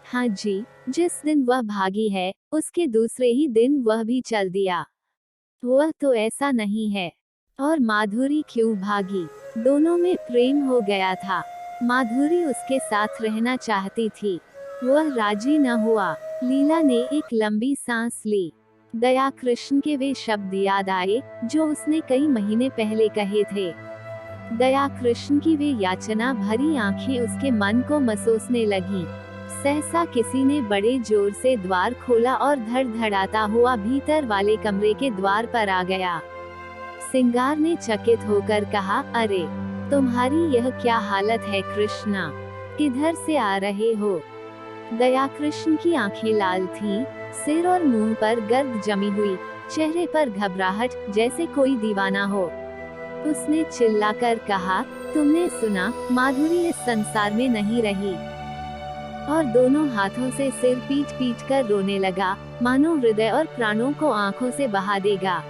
हाँ जी, जिस दिन वह भागी है, उसके दूसरे ही दिन वह भी चल दिया। वह तो ऐसा नहीं है। और माधुरी क्यों भागी? दोनों में प्रेम हो गया था। माधुरी उसके साथ रहना चाहती थी। वह राजी न हुआ। लीला ने एक लंबी सांस ली। दया कृष्ण के वे शब्द याद आए, जो उसने कई महीने पहले कहे थे। दया कृष्ण की वे याचना भरी आंखें उसके मन को मसोसने लगीं। सहसा किसी ने बड़े जोर से द्वार खोला और धड़धड़ाता हुआ भीतर वाले कमरे के द्वार पर आ गया। सिंगार ने चकित होकर कहा, अरे, तुम्हारी यह क्या हालत है कृष्णा? किधर से आ रहे हो? दया कृष्ण की आंखें लाल थीं, सिर और मुंह पर गर्द जमी हुई, चेहरे पर घबराहट, जैसे कोई दीवाना हो। उसने चिल्लाकर कहा, तुमने सुना? माधुरी इस संसार में नहीं रही। और दोनों हाथों से सिर पीट पीट कर रोने लगा, मानो हृदय और प्राणों को आंखों से बहा देगा।